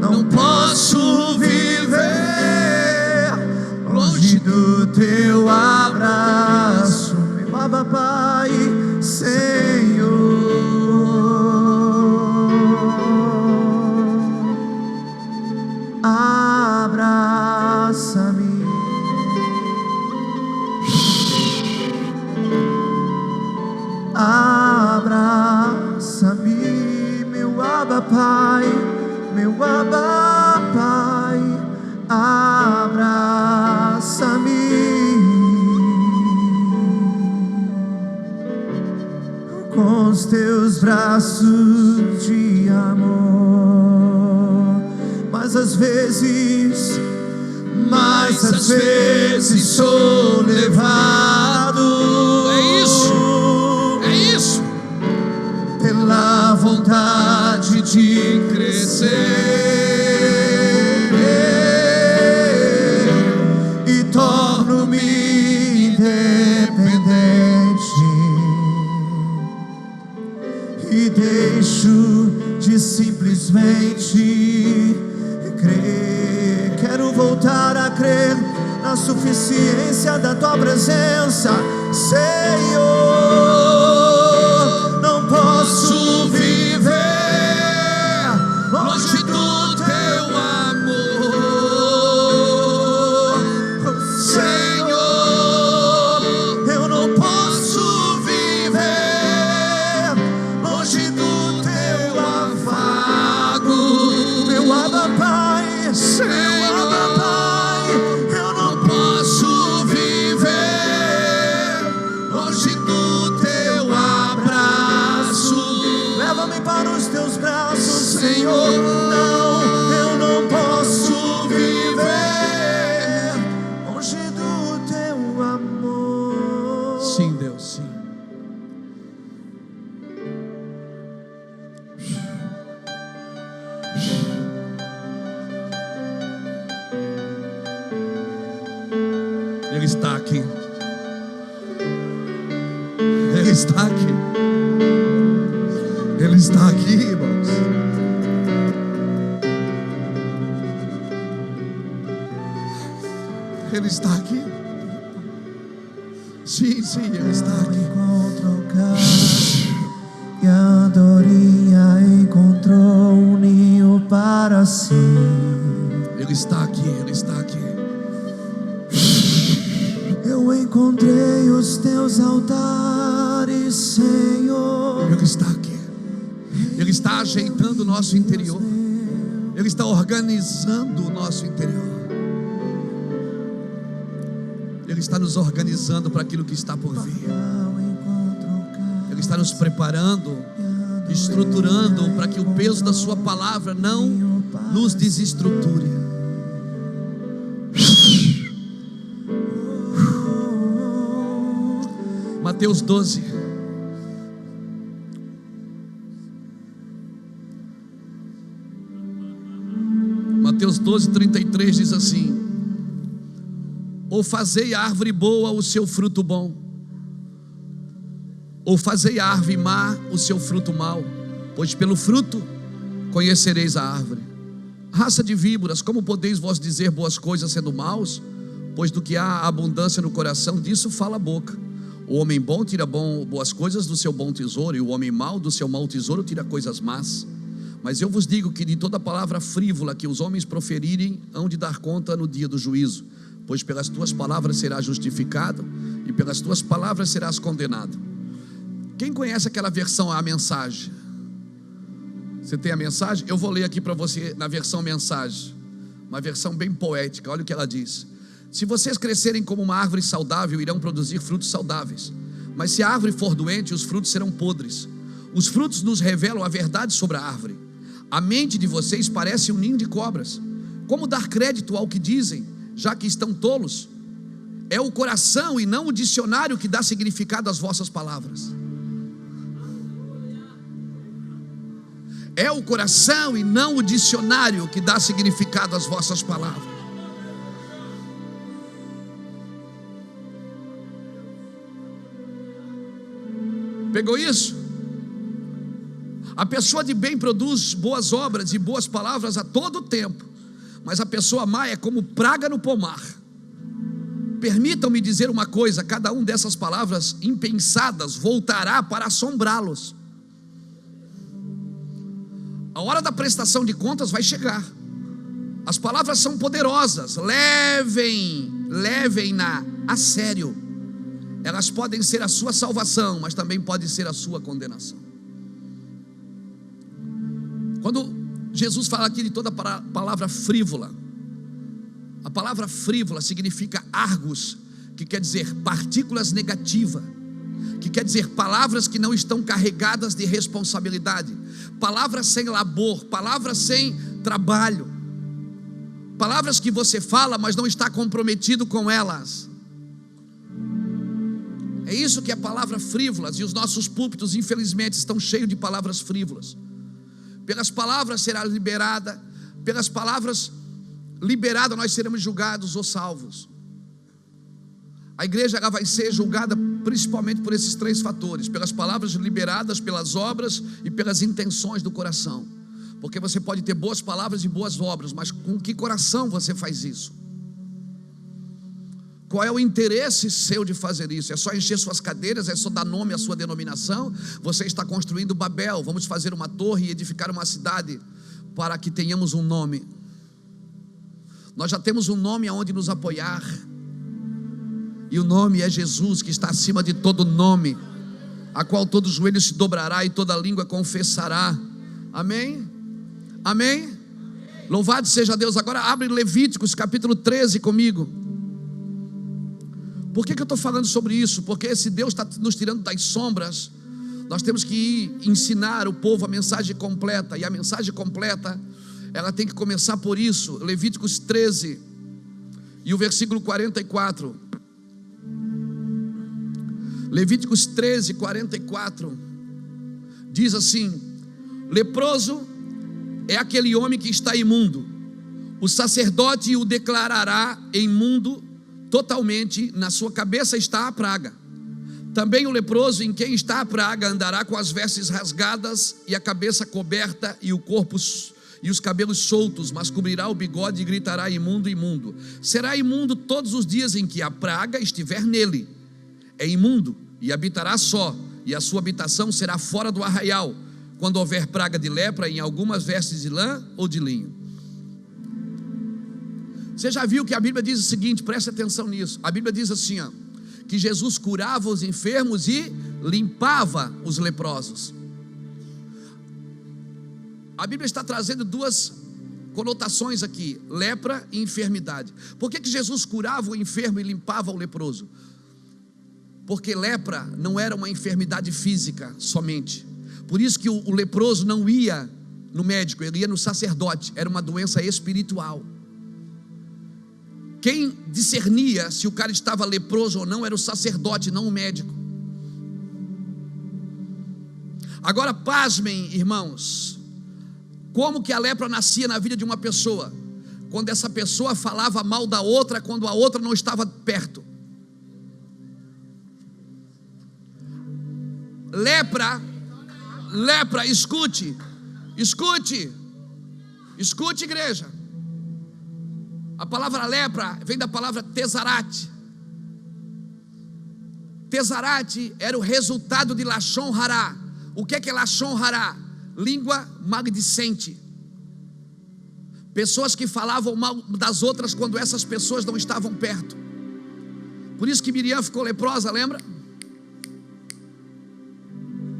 Não posso viver longe do teu abraço, meu Abba Pai, Senhor. Abraça-me, abraça-me, meu Abba Pai, meu Abba Pai, abraça-me com os teus braços de amor. Mas às vezes sou levado. É isso. Pela vontade de crescer e torno-me independente e deixo de simplesmente crer. Quero voltar a crer na suficiência da tua presença, Senhor. Não posso viver longe do teu amor, Senhor. Eu não posso viver longe do teu afago, meu Abba Pai, Senhor. Senhor, não, eu não posso viver longe do teu amor. Sim, Deus, sim. Ele está aqui. Ele está aqui. Ele está aqui, irmãos. Ele está aqui. Sim, Ele está aqui. E a andorinha encontrou um ninho para si. Ele está aqui, Ele está aqui. Eu encontrei os teus altares, Senhor. Ele está aqui. Ele está ajeitando o nosso interior. Ele está organizando o nosso interior. Ele está nos organizando para aquilo que está por vir. Ele está nos preparando, estruturando para que o peso da sua palavra não nos desestruture. Mateus 12. Mateus 12, 33 diz assim: ou fazei a árvore boa o seu fruto bom, ou fazei a árvore má o seu fruto mau, pois pelo fruto conhecereis a árvore. Raça de víboras, como podeis vós dizer boas coisas sendo maus? Pois do que há abundância no coração, disso fala a boca. O homem bom tira boas coisas do seu bom tesouro, e o homem mau do seu mau tesouro tira coisas más. Mas eu vos digo que de toda palavra frívola que os homens proferirem, hão de dar conta no dia do juízo. Pois pelas tuas palavras serás justificado, e pelas tuas palavras serás condenado. Quem conhece aquela versão, a mensagem? Você tem a mensagem? Eu vou ler aqui para você na versão mensagem, uma versão bem poética. Olha o que ela diz: se vocês crescerem como uma árvore saudável, irão produzir frutos saudáveis. Mas se a árvore for doente, os frutos serão podres. Os frutos nos revelam a verdade sobre a árvore. A mente de vocês parece um ninho de cobras. Como dar crédito ao que dizem, já que estão tolos? É o coração e não o dicionário que dá significado às vossas palavras. É o coração e não o dicionário que dá significado às vossas palavras. Pegou isso? A pessoa de bem produz boas obras e boas palavras a todo tempo, mas a pessoa má é como praga no pomar. Permitam-me dizer uma coisa: cada uma dessas palavras impensadas voltará para assombrá-los. A hora da prestação de contas vai chegar. As palavras são poderosas, levem-na a sério. Elas podem ser a sua salvação, mas também podem ser a sua condenação. Quando Jesus fala aqui de toda palavra frívola, a palavra frívola significa argos, que quer dizer partículas negativas, que quer dizer palavras que não estão carregadas de responsabilidade, palavras sem labor, palavras sem trabalho, palavras que você fala, mas não está comprometido com elas. É isso que é palavra frívolas, e os nossos púlpitos infelizmente estão cheios de palavras frívolas. Pelas palavras será liberada, pelas palavras liberadas nós seremos julgados ou salvos. A igreja ela vai ser julgada principalmente por esses três fatores: pelas palavras liberadas, pelas obras e pelas intenções do coração. Porque você pode ter boas palavras e boas obras, mas com que coração você faz isso? Qual é o interesse seu de fazer isso? É só encher suas cadeiras? É só dar nome à sua denominação? Você está construindo Babel, vamos fazer uma torre e edificar uma cidade para que tenhamos um nome. Nós já temos um nome aonde nos apoiar, e o nome é Jesus, que está acima de todo nome, a qual todo joelho se dobrará e toda língua confessará. Amém? Amém? Louvado seja Deus. Agora abre Levíticos capítulo 13 comigo. Por que eu estou falando sobre isso? Porque esse Deus está nos tirando das sombras. Nós temos que ir ensinar o povo a mensagem completa, e a mensagem completa, ela tem que começar por isso. Levíticos 13 e o versículo 44. Levíticos 13, 44 diz assim: leproso é aquele homem que está imundo, o sacerdote o declarará imundo totalmente, na sua cabeça está a praga. Também o leproso em quem está a praga andará com as vestes rasgadas e a cabeça coberta e o corpo e os cabelos soltos, mas cobrirá o bigode e gritará: imundo, imundo. Será imundo todos os dias em que a praga estiver nele. É imundo e habitará só, e a sua habitação será fora do arraial, quando houver praga de lepra em algumas vestes de lã ou de linho. Você já viu que a Bíblia diz o seguinte, preste atenção nisso. A Bíblia diz assim, que Jesus curava os enfermos e limpava os leprosos. A Bíblia está trazendo duas conotações aqui: lepra e enfermidade. Por que Jesus curava o enfermo e limpava o leproso? Porque lepra não era uma enfermidade física somente. Por isso que o leproso não ia no médico, ele ia no sacerdote. Era uma doença espiritual. Quem discernia se o cara estava leproso ou não era o sacerdote, não o médico. Agora pasmem, irmãos, como que a lepra nascia na vida de uma pessoa? Quando essa pessoa falava mal da outra, quando a outra não estava perto. Lepra, escute, igreja. A palavra lepra vem da palavra tesarate. Tesarate era o resultado de Lashon Hará. O que é Lashon Hará? Língua maledicente. Pessoas que falavam mal das outras quando essas pessoas não estavam perto. Por isso que Miriam ficou leprosa, lembra?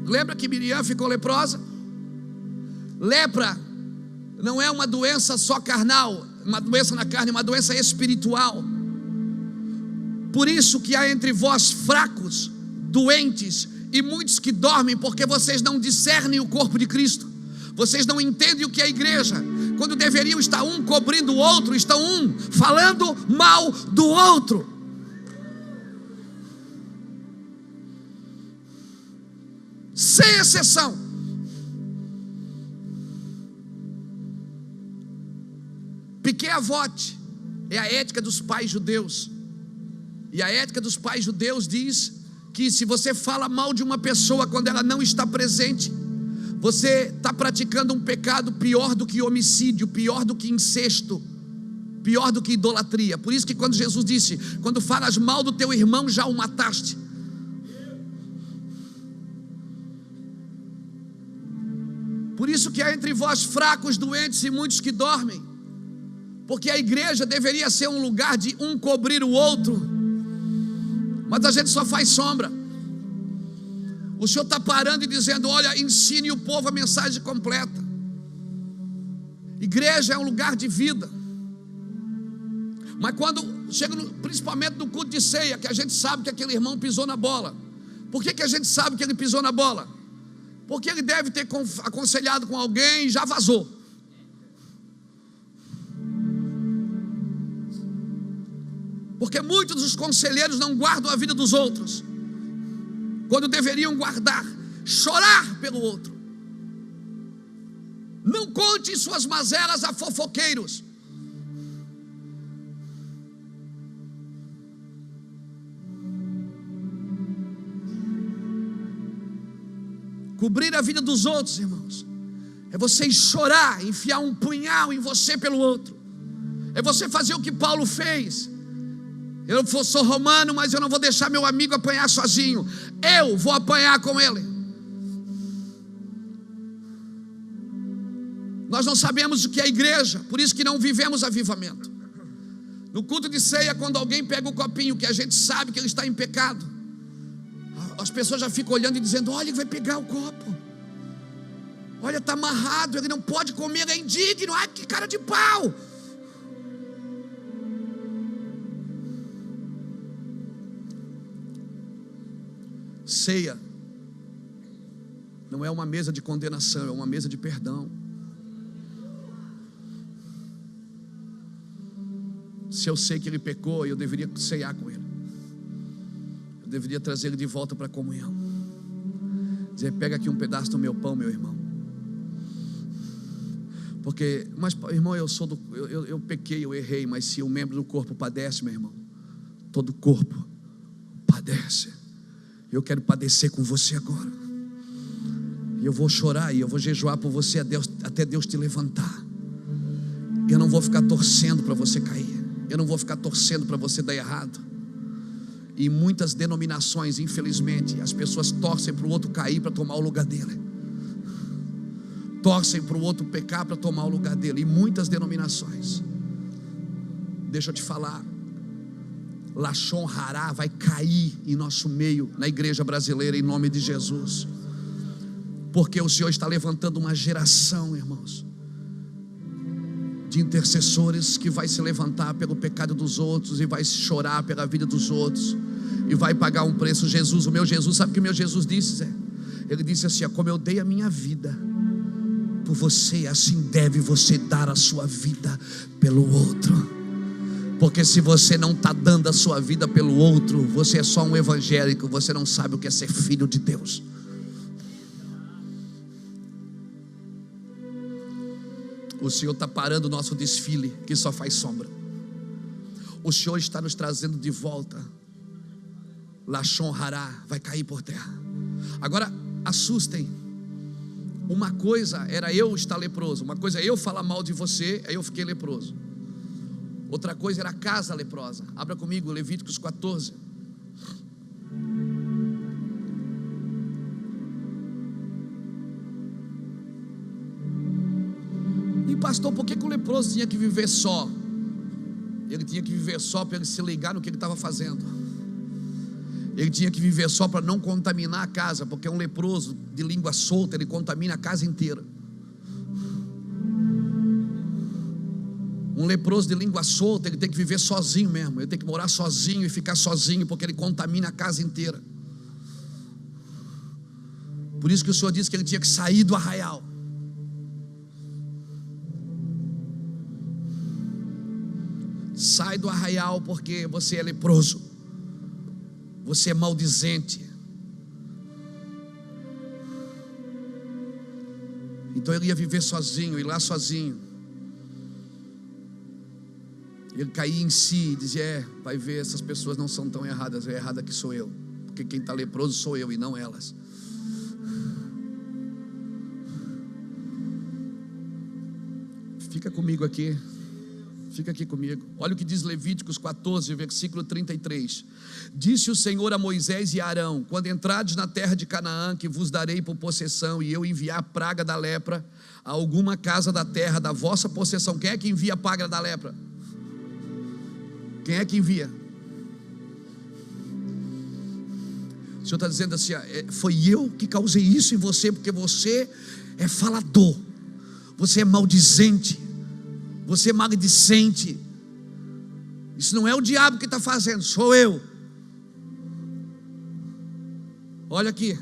Lembra que Miriam ficou leprosa? Lepra não é uma doença só carnal, uma doença na carne, uma doença espiritual. Por isso que há entre vós fracos, doentes e muitos que dormem, porque vocês não discernem o corpo de Cristo. Vocês não entendem o que é a igreja. Quando deveriam estar um cobrindo o outro, estão um falando mal do outro. Sem exceção. Piquet Avot é a ética dos pais judeus. E a ética dos pais judeus diz que se você fala mal de uma pessoa quando ela não está presente, você está praticando um pecado pior do que homicídio, pior do que incesto, pior do que idolatria. Por isso que quando Jesus disse: quando falas mal do teu irmão, já o mataste. Por isso que há entre vós fracos, doentes e muitos que dormem. Porque a igreja deveria ser um lugar de um cobrir o outro, mas a gente só faz sombra. O Senhor está parando e dizendo: olha, ensine o povo a mensagem completa. Igreja é um lugar de vida. Mas quando chega principalmente no culto de ceia, que a gente sabe que aquele irmão pisou na bola. Por que a gente sabe que ele pisou na bola? Porque ele deve ter aconselhado com alguém e já vazou. Porque muitos dos conselheiros não guardam a vida dos outros, quando deveriam guardar, chorar pelo outro. Não conte suas mazelas a fofoqueiros. Cobrir a vida dos outros, irmãos, é você chorar, enfiar um punhal em você pelo outro. É você fazer o que Paulo fez. Eu sou romano, mas eu não vou deixar meu amigo apanhar sozinho. Eu vou apanhar com ele. Nós não sabemos o que é igreja, por isso que não vivemos avivamento. No culto de ceia, quando alguém pega o copinho, que a gente sabe que ele está em pecado, as pessoas já ficam olhando e dizendo: olha, ele vai pegar o copo. Olha, está amarrado, ele não pode comer, ele é indigno. Ai, que cara de pau. Ceia não é uma mesa de condenação, é uma mesa de perdão. Se eu sei que ele pecou, eu deveria ceiar com ele. Eu deveria trazer ele de volta para a comunhão. Dizer: pega aqui um pedaço do meu pão, meu irmão. Porque, mas irmão, eu pequei, eu errei. Mas se um membro do corpo padece, meu irmão, todo o corpo padece. Eu quero padecer com você agora. E eu vou chorar e eu vou jejuar por você até Deus te levantar. Eu não vou ficar torcendo para você cair. Eu não vou ficar torcendo para você dar errado. E em muitas denominações, infelizmente, as pessoas torcem para o outro cair para tomar o lugar dele. Torcem para o outro pecar para tomar o lugar dele. Em muitas denominações. Deixa eu te falar, Lashon Hará vai cair em nosso meio, na igreja brasileira, em nome de Jesus. Porque o Senhor está levantando uma geração, irmãos, de intercessores que vai se levantar pelo pecado dos outros e vai chorar pela vida dos outros e vai pagar um preço. Jesus, o meu Jesus, sabe o que o meu Jesus disse, Zé? Ele disse assim: como eu dei a minha vida por você, assim deve você dar a sua vida pelo outro. Porque se você não está dando a sua vida pelo outro, você é só um evangélico, você não sabe o que é ser filho de Deus. O Senhor está parando o nosso desfile, que só faz sombra. O Senhor está nos trazendo de volta. Lashon Hará vai cair por terra. Agora, assustem. Uma coisa era eu estar leproso, uma coisa é eu falar mal de você, aí eu fiquei leproso. Outra coisa era a casa leprosa. Abra comigo Levíticos 14. E pastor, por que o leproso tinha que viver só? Ele tinha que viver só para ele se ligar no que ele estava fazendo. Ele tinha que viver só para não contaminar a casa, porque um leproso de língua solta, ele contamina a casa inteira. Um leproso de língua solta, ele tem que viver sozinho mesmo. Ele tem que morar sozinho e ficar sozinho, porque ele contamina a casa inteira. Por isso que o Senhor disse que ele tinha que sair do arraial. Sai do arraial porque você é leproso, você é maldizente. Então ele ia viver sozinho, ir lá sozinho. Ele caía em si e dizia: vai ver, essas pessoas não são tão erradas, é errada que sou eu, porque quem está leproso sou eu e não elas. Fica comigo aqui. Fica aqui comigo. Olha o que diz Levíticos 14, versículo 33. Disse o Senhor a Moisés e a Arão: quando entrardes na terra de Canaã, que vos darei por possessão, e eu enviar a praga da lepra a alguma casa da terra da vossa possessão. Quem é que envia a praga da lepra? Quem é que envia? O Senhor está dizendo assim: foi eu que causei isso em você, porque você é falador, você é maldizente, você é maledicente. Isso não é o diabo que está fazendo, sou eu. Olha aqui,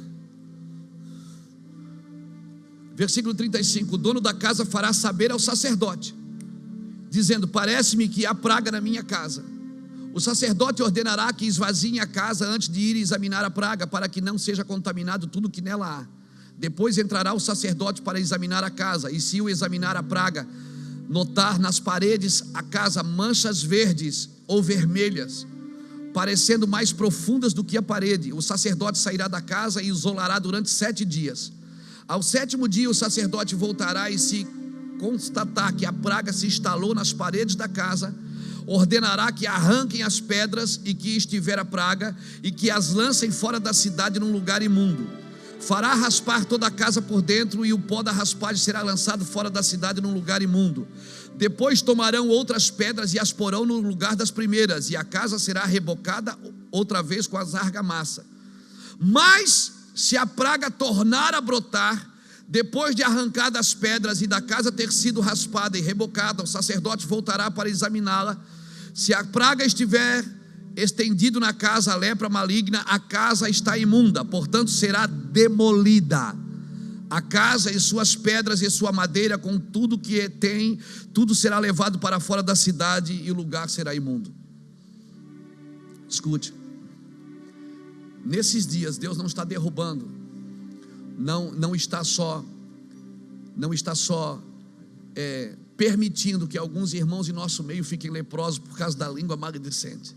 versículo 35. O dono da casa fará saber ao sacerdote, dizendo: parece-me que há praga na minha casa. O sacerdote ordenará que esvaziem a casa antes de ir examinar a praga, para que não seja contaminado tudo que nela há. Depois entrará o sacerdote para examinar a casa, e se o examinar a praga, notar nas paredes a casa manchas verdes ou vermelhas, parecendo mais profundas do que a parede, o sacerdote sairá da casa e isolará durante 7 dias. Ao 7º dia o sacerdote voltará, e se constatar que a praga se instalou nas paredes da casa, ordenará que arranquem as pedras e que estiver a praga, e que as lancem fora da cidade num lugar imundo. Fará raspar toda a casa por dentro, e o pó da raspagem será lançado fora da cidade num lugar imundo. Depois tomarão outras pedras e as porão no lugar das primeiras, e a casa será rebocada outra vez com as argamassa. Mas se a praga tornar a brotar, depois de arrancadas as pedras e da casa ter sido raspada e rebocada, o sacerdote voltará para examiná-la. Se a praga estiver estendido na casa a lepra maligna, a casa está imunda, portanto será demolida. A casa e suas pedras e sua madeira, com tudo que tem, tudo será levado para fora da cidade, e o lugar será imundo. Escute, nesses dias Deus não está derrubando, não está só permitindo que alguns irmãos em nosso meio fiquem leprosos por causa da língua maledicente.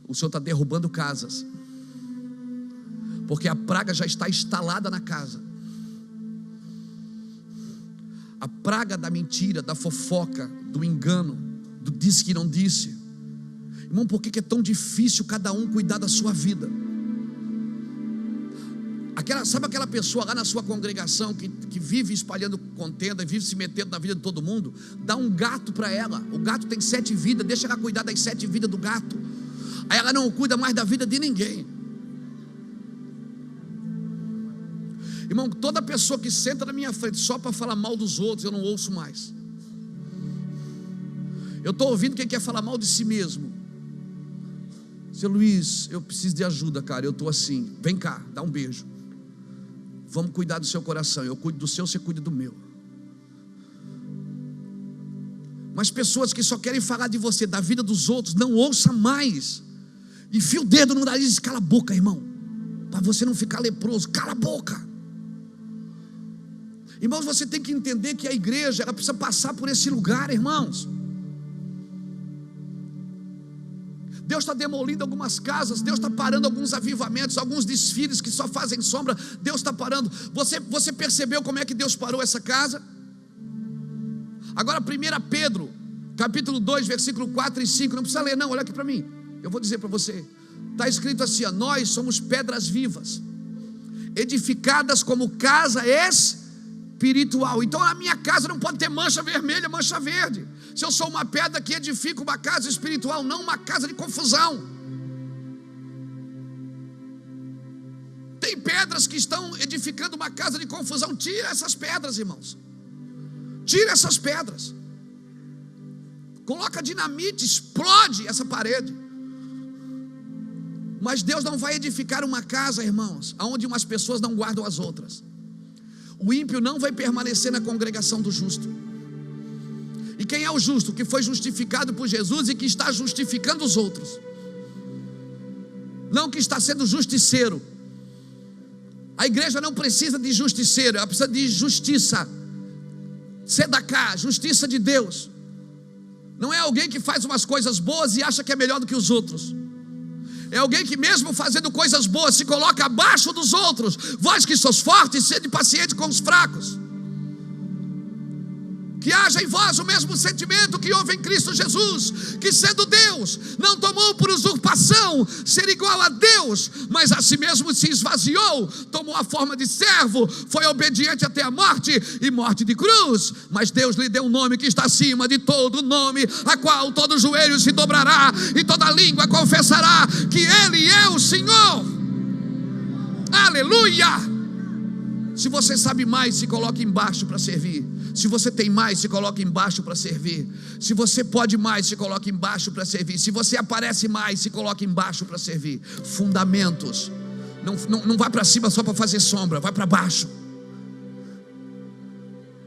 O Senhor está derrubando casas, porque a praga já está instalada na casa. A praga da mentira, da fofoca, do engano, do disse que não disse. Irmão, por que é tão difícil cada um cuidar da sua vida? Sabe aquela pessoa lá na sua congregação que vive espalhando contenda, vive se metendo na vida de todo mundo? Dá um gato para ela. O gato tem 7 vidas, deixa ela cuidar das 7 vidas do gato. Aí ela não cuida mais da vida de ninguém. Irmão, toda pessoa que senta na minha frente só para falar mal dos outros, eu não ouço mais. Eu estou ouvindo quem quer falar mal de si mesmo. Seu Luiz, eu preciso de ajuda, cara, eu estou assim. Vem cá, dá um beijo. Vamos cuidar do seu coração. Eu cuido do seu, você cuida do meu. Mas pessoas que só querem falar de você, da vida dos outros, não ouça mais. Enfia o dedo no nariz e diz: cala a boca, irmão, para você não ficar leproso. Cala a boca. Irmãos, você tem que entender que a igreja, ela precisa passar por esse lugar, irmãos. Deus está demolindo algumas casas, Deus está parando alguns avivamentos, alguns desfiles que só fazem sombra, Deus está parando. Você percebeu como é que Deus parou essa casa? Agora 1 Pedro, capítulo 2, versículo 4 e 5, não precisa ler não, olha aqui para mim, eu vou dizer para você. Está escrito assim, ó: nós somos pedras vivas, edificadas como casa espiritual. Então a minha casa não pode ter mancha vermelha, mancha verde. Se eu sou uma pedra que edifica uma casa espiritual, não uma casa de confusão. Tem pedras que estão edificando uma casa de confusão. Tira essas pedras, irmãos. Tira essas pedras. Coloca dinamite, explode essa parede. Mas Deus não vai edificar uma casa, irmãos, onde umas pessoas não guardam as outras. O ímpio não vai permanecer na congregação do justo. E quem é o justo? Que foi justificado por Jesus e que está justificando os outros, não que está sendo justiceiro. A igreja não precisa de justiceiro, ela precisa de justiça, tzedakah, justiça de Deus. Não é alguém que faz umas coisas boas e acha que é melhor do que os outros. É alguém que mesmo fazendo coisas boas se coloca abaixo dos outros. Vós que sois fortes, sede paciente com os fracos. Que haja em vós o mesmo sentimento que houve em Cristo Jesus, que sendo Deus, não tomou por usurpação ser igual a Deus, mas a si mesmo se esvaziou, tomou a forma de servo, foi obediente até a morte, e morte de cruz. Mas Deus lhe deu um nome que está acima de todo nome, a qual todo joelho se dobrará, e toda língua confessará que Ele é o Senhor. Aleluia! Se você sabe mais, se coloque embaixo para servir. Se você tem mais, se coloque embaixo para servir. Se você pode mais, se coloque embaixo para servir. Se você aparece mais, se coloque embaixo para servir. Fundamentos. Não vai para cima só para fazer sombra, vai para baixo.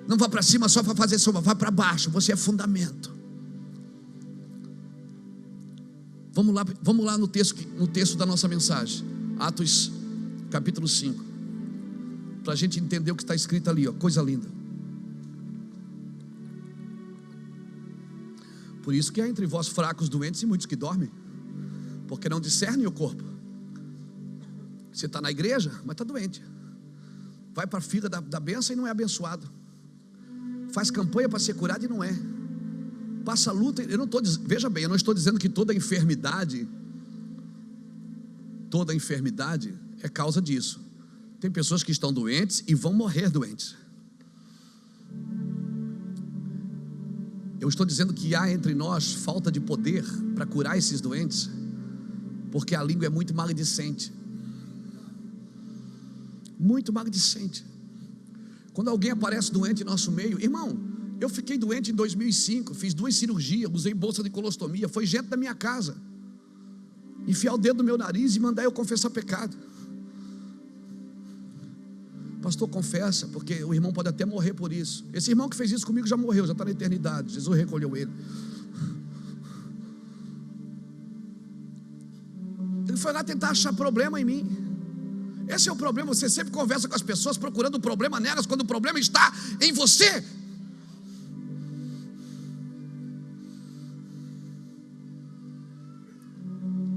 Não vai para cima só para fazer sombra, vai para baixo. Você é fundamento. Vamos lá no texto da nossa mensagem. Atos capítulo 5. Para a gente entender o que está escrito ali, ó, coisa linda. Por isso que há entre vós fracos, doentes e muitos que dormem, porque não discernem o corpo. Você está na igreja, mas está doente. Vai para a fila da bênção e não é abençoado. Faz campanha para ser curado e não é. Passa luta. Veja bem, eu não estou dizendo que toda enfermidade é causa disso. Tem pessoas que estão doentes e vão morrer doentes. Eu estou dizendo que há entre nós falta de poder para curar esses doentes, porque a língua é muito maledicente. Muito maledicente. Quando alguém aparece doente em nosso meio, irmão, eu fiquei doente em 2005, fiz 2 cirurgias, usei bolsa de colostomia, foi gente da minha casa enfiar o dedo no meu nariz e mandar eu confessar pecado. Pastor, confessa, porque o irmão pode até morrer por isso. Esse irmão que fez isso comigo já morreu, já está na eternidade. Jesus recolheu ele. Ele foi lá tentar achar problema em mim. Esse é o problema. Você sempre conversa com as pessoas procurando o problema nelas, quando o problema está em você.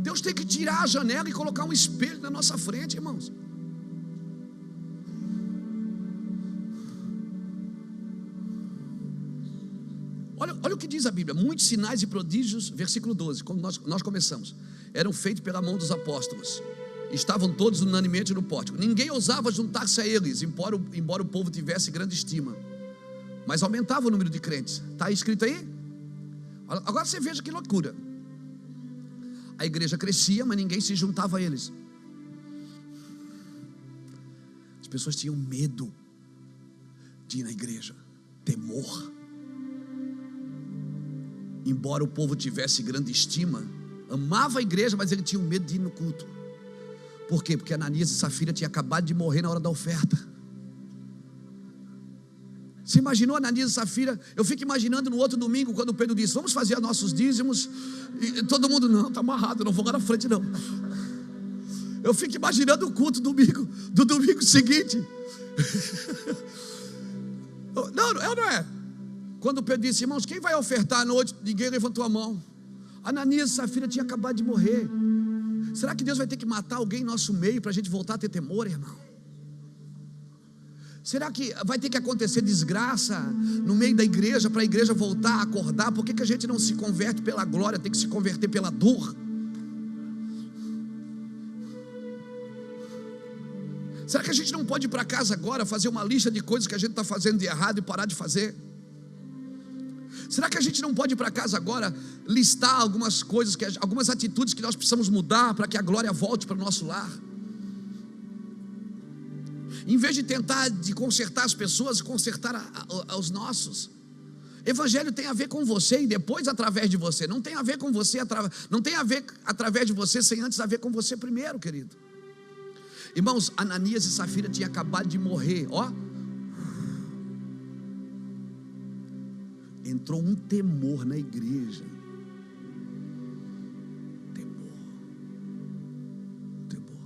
Deus tem que tirar a janela e colocar um espelho na nossa frente, irmãos. Olha o que diz a Bíblia: muitos sinais e prodígios, versículo 12, quando nós começamos, eram feitos pela mão dos apóstolos. Estavam todos unanimemente no pórtico. Ninguém ousava juntar-se a eles, embora o povo tivesse grande estima. Mas aumentava o número de crentes. Está escrito aí? Agora você veja que loucura. A igreja crescia, mas ninguém se juntava a eles. As pessoas tinham medo de ir na igreja. Temor. Embora o povo tivesse grande estima, amava a igreja, mas ele tinha medo de ir no culto. Por quê? Porque Ananias e Safira tinham acabado de morrer na hora da oferta. Você imaginou Ananias e Safira? Eu fico imaginando no outro domingo, quando o Pedro disse: vamos fazer nossos dízimos, e todo mundo: não, está amarrado, não vou lá na frente não. Eu fico imaginando o culto do domingo seguinte. Não é? Quando Pedro disse: irmãos, quem vai ofertar à noite? Ninguém levantou a mão. Ananias e Safira tinham acabado de morrer. Será que Deus vai ter que matar alguém em nosso meio para a gente voltar a ter temor, irmão? Será que vai ter que acontecer desgraça no meio da igreja para a igreja voltar a acordar? Por que a gente não se converte pela glória, tem que se converter pela dor? Será que a gente não pode ir para casa agora fazer uma lista de coisas que a gente está fazendo de errado e parar de fazer? Será que a gente não pode ir para casa agora listar algumas coisas, algumas atitudes que nós precisamos mudar para que a glória volte para o nosso lar? Em vez de tentar consertar as pessoas, consertar os nossos. Evangelho tem a ver com você e depois através de você. Não tem a ver com você, não tem a ver através de você sem antes a ver com você primeiro, querido. Irmãos, Ananias e Safira tinham acabado de morrer, ó. entrou um temor na igreja. Temor.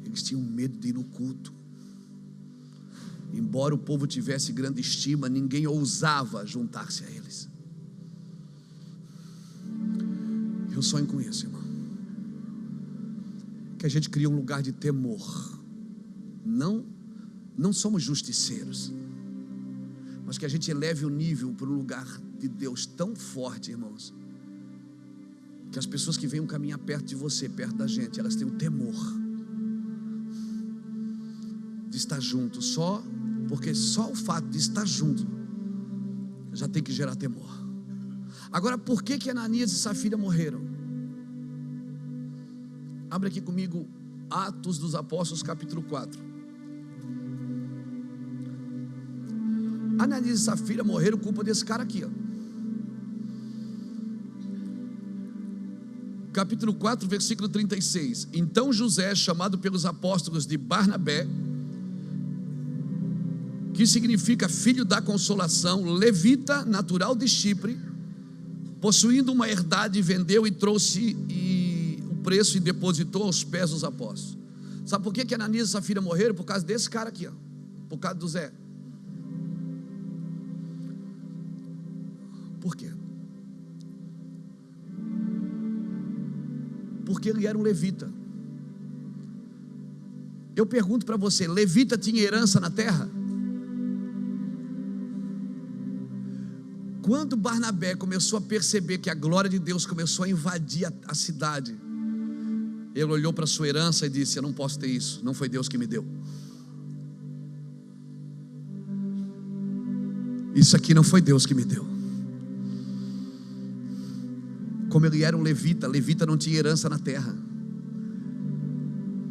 Eles tinham medo de ir no culto. Embora o povo tivesse grande estima, ninguém ousava juntar-se a eles. Eu sonho com isso, irmão. Que a gente cria um lugar de temor. Não somos justiceiros, mas que a gente eleve o nível para um lugar de Deus tão forte, irmãos, que as pessoas que venham caminhar perto de você, perto da gente, elas tenham temor de estar junto, porque só o fato de estar junto já tem que gerar temor. Agora, por que Ananias e Safira morreram? Abre aqui comigo Atos dos Apóstolos, capítulo 4. Ananias e Safira morreram por culpa desse cara aqui, ó. Capítulo 4, versículo 36. Então José, chamado pelos apóstolos de Barnabé, que significa filho da consolação, levita, natural de Chipre, possuindo uma herdade, vendeu e trouxe o preço e depositou aos pés dos apóstolos. Sabe por que Ananias e Safira morreram? Por causa desse cara aqui, ó. Por causa do Zé. Por quê? Porque ele era um levita. Eu pergunto para você: levita tinha herança na terra? Quando Barnabé começou a perceber que a glória de Deus começou a invadir a cidade, ele olhou para a sua herança e disse: eu não posso ter isso, não foi Deus que me deu. Isso aqui não foi Deus que me deu. Como ele era um levita, levita não tinha herança na terra.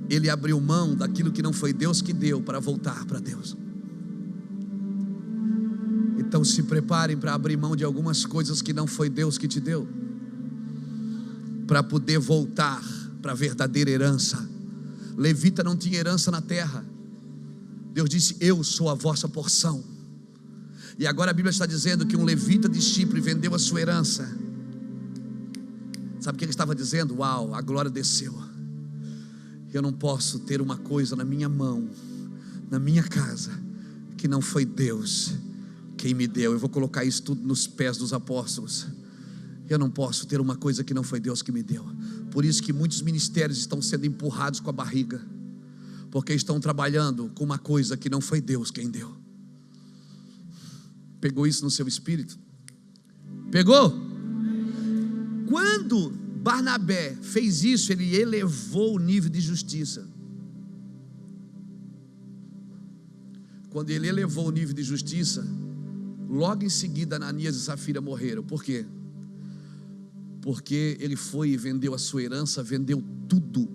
Ele abriu mão daquilo que não foi Deus que deu para voltar para Deus. Então se preparem para abrir mão de algumas coisas que não foi Deus que te deu, para poder voltar para a verdadeira herança. Levita não tinha herança na terra. Deus disse: eu sou a vossa porção. E agora a Bíblia está dizendo que um levita de Chipre vendeu a sua herança. Sabe o que ele estava dizendo? Uau, a glória desceu. Eu não posso ter uma coisa na minha mão, na minha casa, que não foi Deus quem me deu. Eu vou colocar isso tudo nos pés dos apóstolos. Eu não posso ter uma coisa que não foi Deus que me deu. Por isso que muitos ministérios estão sendo empurrados com a barriga, porque estão trabalhando com uma coisa que não foi Deus quem deu. Pegou isso no seu espírito? Pegou? Quando Barnabé fez isso, ele elevou o nível de justiça. Quando ele elevou o nível de justiça, logo em seguida Ananias e Safira morreram. Por quê? Porque ele foi e vendeu a sua herança, vendeu tudo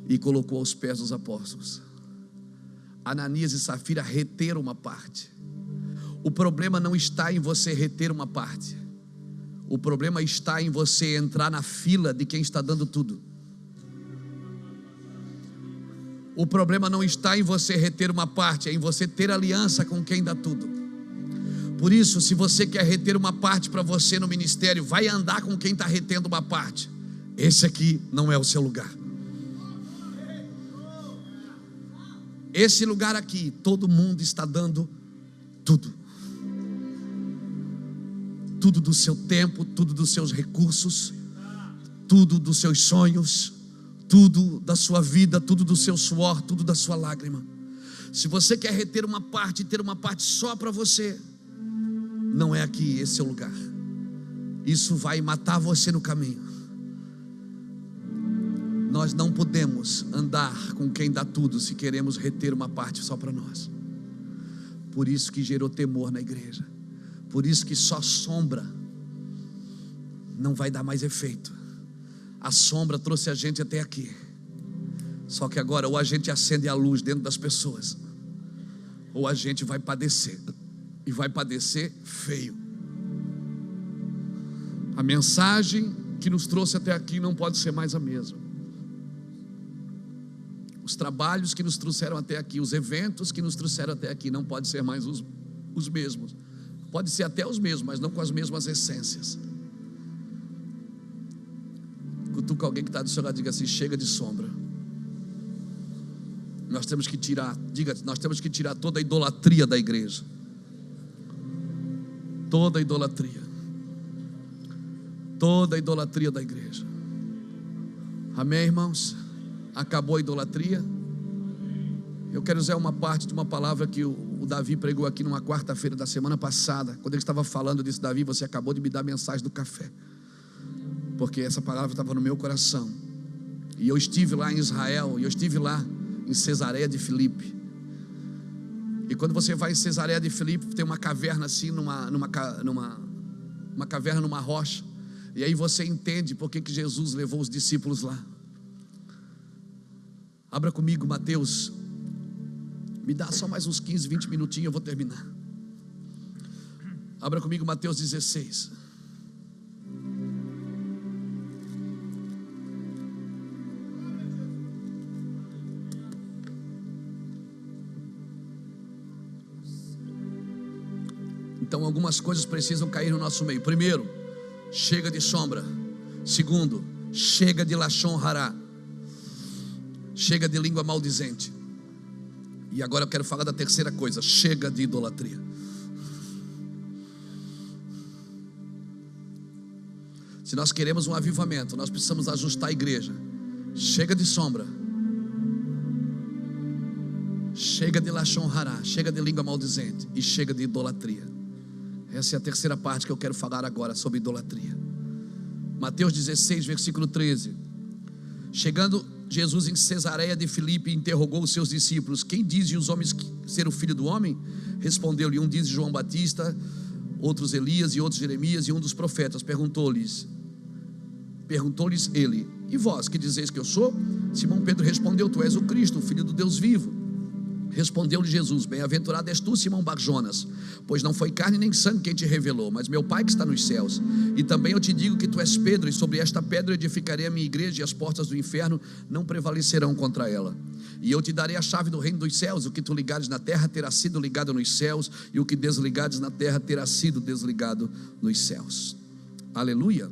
e colocou aos pés dos apóstolos. Ananias e Safira reteram uma parte. O problema não está em você reter uma parte. O problema está em você entrar na fila de quem está dando tudo. O problema não está em você reter uma parte, é em você ter aliança com quem dá tudo. Por isso, se você quer reter uma parte para você no ministério, vai andar com quem está retendo uma parte. Esse aqui não é o seu lugar. Esse lugar aqui, todo mundo está dando tudo. Tudo do seu tempo, tudo dos seus recursos, tudo dos seus sonhos, tudo da sua vida, tudo do seu suor, tudo da sua lágrima. Se você quer reter uma parte e ter uma parte só para você, não é aqui esse seu lugar. Isso vai matar você no caminho. Nós não podemos andar com quem dá tudo se queremos reter uma parte só para nós. Por isso que gerou temor na igreja. Por isso que só sombra não vai dar mais efeito. A sombra trouxe a gente até aqui. Só que agora ou a gente acende a luz dentro das pessoas, ou a gente vai padecer. E vai padecer feio. A mensagem que nos trouxe até aqui não pode ser mais a mesma. Os trabalhos que nos trouxeram até aqui, os eventos que nos trouxeram até aqui não podem ser mais os mesmos. Pode ser até os mesmos, mas não com as mesmas essências. Cutuca alguém que está do seu lado, diga assim: chega de sombra. Nós temos que tirar, nós temos que tirar toda a idolatria da igreja. Toda a idolatria. Toda a idolatria da igreja. Amém, irmãos? Acabou a idolatria? Eu quero usar uma parte de uma palavra que o Davi pregou aqui numa quarta-feira da semana passada. Quando ele estava falando disso, Davi, você acabou de me dar a mensagem do café, porque essa palavra estava no meu coração. E eu estive lá em Israel, e eu estive lá em Cesareia de Filipe. E quando você vai em Cesareia de Filipe, tem uma caverna assim, uma caverna numa rocha. E aí você entende por que Jesus levou os discípulos lá. Abra comigo Mateus. Me dá só mais uns 15, 20 minutinhos, eu vou terminar. Abra comigo Mateus 16. Então algumas coisas precisam cair no nosso meio. Primeiro, chega de sombra. Segundo, chega de lashon hará. Chega de língua maldizente. E agora eu quero falar da terceira coisa: chega de idolatria. Se nós queremos um avivamento, nós precisamos ajustar a igreja. Chega de sombra. Chega de lashon hará. Chega de língua maldizente. E chega de idolatria. Essa é a terceira parte que eu quero falar agora sobre idolatria. Mateus 16, versículo 13. Chegando Jesus em Cesareia de Filipe, interrogou os seus discípulos: quem dizem os homens ser o filho do homem? Respondeu-lhe: um diz João Batista, outros Elias e outros Jeremias e um dos profetas. Perguntou-lhes ele: e vós, que dizeis que eu sou? Simão Pedro respondeu: tu és o Cristo, o filho do Deus vivo. Respondeu-lhe Jesus: bem-aventurado és tu, Simão Bar-Jonas, pois não foi carne nem sangue quem te revelou, mas meu Pai que está nos céus. E também eu te digo que tu és Pedro, e sobre esta pedra edificarei a minha igreja, e as portas do inferno não prevalecerão contra ela. E eu te darei a chave do reino dos céus. O que tu ligares na terra terá sido ligado nos céus, e o que desligares na terra terá sido desligado nos céus. Aleluia.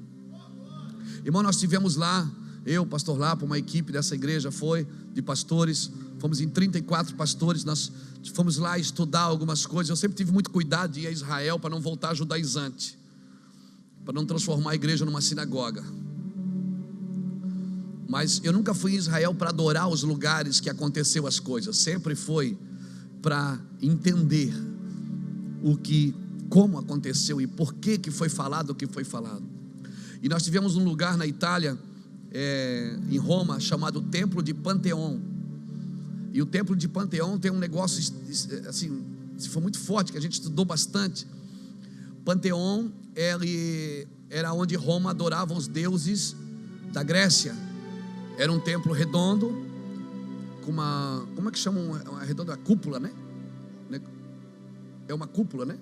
Irmão, nós tivemos lá, eu, pastor Lapa, uma equipe dessa igreja foi de pastores. Fomos em 34 pastores, nós fomos lá estudar algumas coisas. Eu sempre tive muito cuidado de ir a Israel para não voltar judaizante, para não transformar a igreja numa sinagoga. Mas eu nunca fui em Israel para adorar os lugares que aconteceu as coisas. Sempre foi para entender como aconteceu e por que foi falado o que foi falado. E nós tivemos um lugar na Itália, em Roma, chamado Templo de Panteão. E o Templo de Panteão tem um negócio assim, se for muito forte, que a gente estudou bastante. Panteão, ele era onde Roma adorava os deuses da Grécia. Era um templo redondo, com uma, como é que chamam? Uma redonda, cúpula, né? É uma cúpula, né?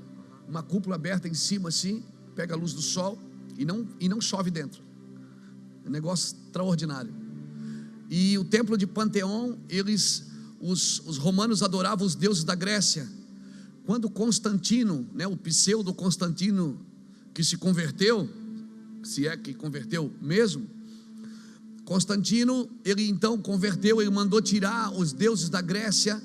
Uma cúpula aberta em cima assim, pega a luz do sol e não chove dentro. É um negócio extraordinário. E o Templo de Panteão, os romanos adoravam os deuses da Grécia. Quando Constantino, o pseudo Constantino, que se converteu, se é que converteu mesmo, Constantino, ele então converteu, ele mandou tirar os deuses da Grécia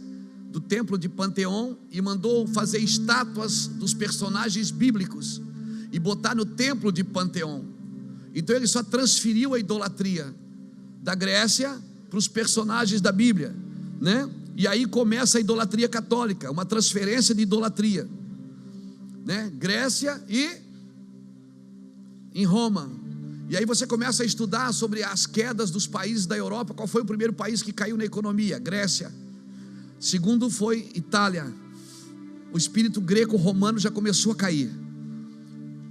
do templo de Panteão e mandou fazer estátuas dos personagens bíblicos e botar no templo de Panteão. Então ele só transferiu a idolatria da Grécia para os personagens da Bíblia, né? E aí começa a idolatria católica, uma transferência de idolatria, né? Grécia e em Roma. E aí você começa a estudar sobre as quedas dos países da Europa. Qual foi o primeiro país que caiu na economia? Grécia. Segundo foi Itália. O espírito greco-romano já começou a cair.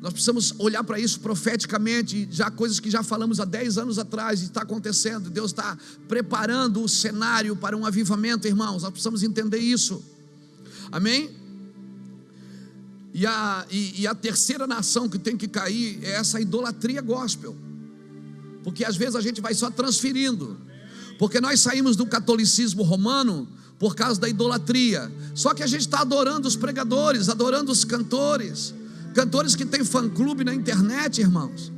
Nós precisamos olhar para isso profeticamente, já coisas que já falamos há 10 anos atrás e está acontecendo. Deus está preparando o cenário para um avivamento, irmãos. Nós precisamos entender isso. Amém? E a terceira nação que tem que cair é essa idolatria gospel, porque às vezes a gente vai só transferindo, porque nós saímos do catolicismo romano por causa da idolatria. Só que a gente está adorando os pregadores, adorando os cantores que tem fã-clube na internet, irmãos.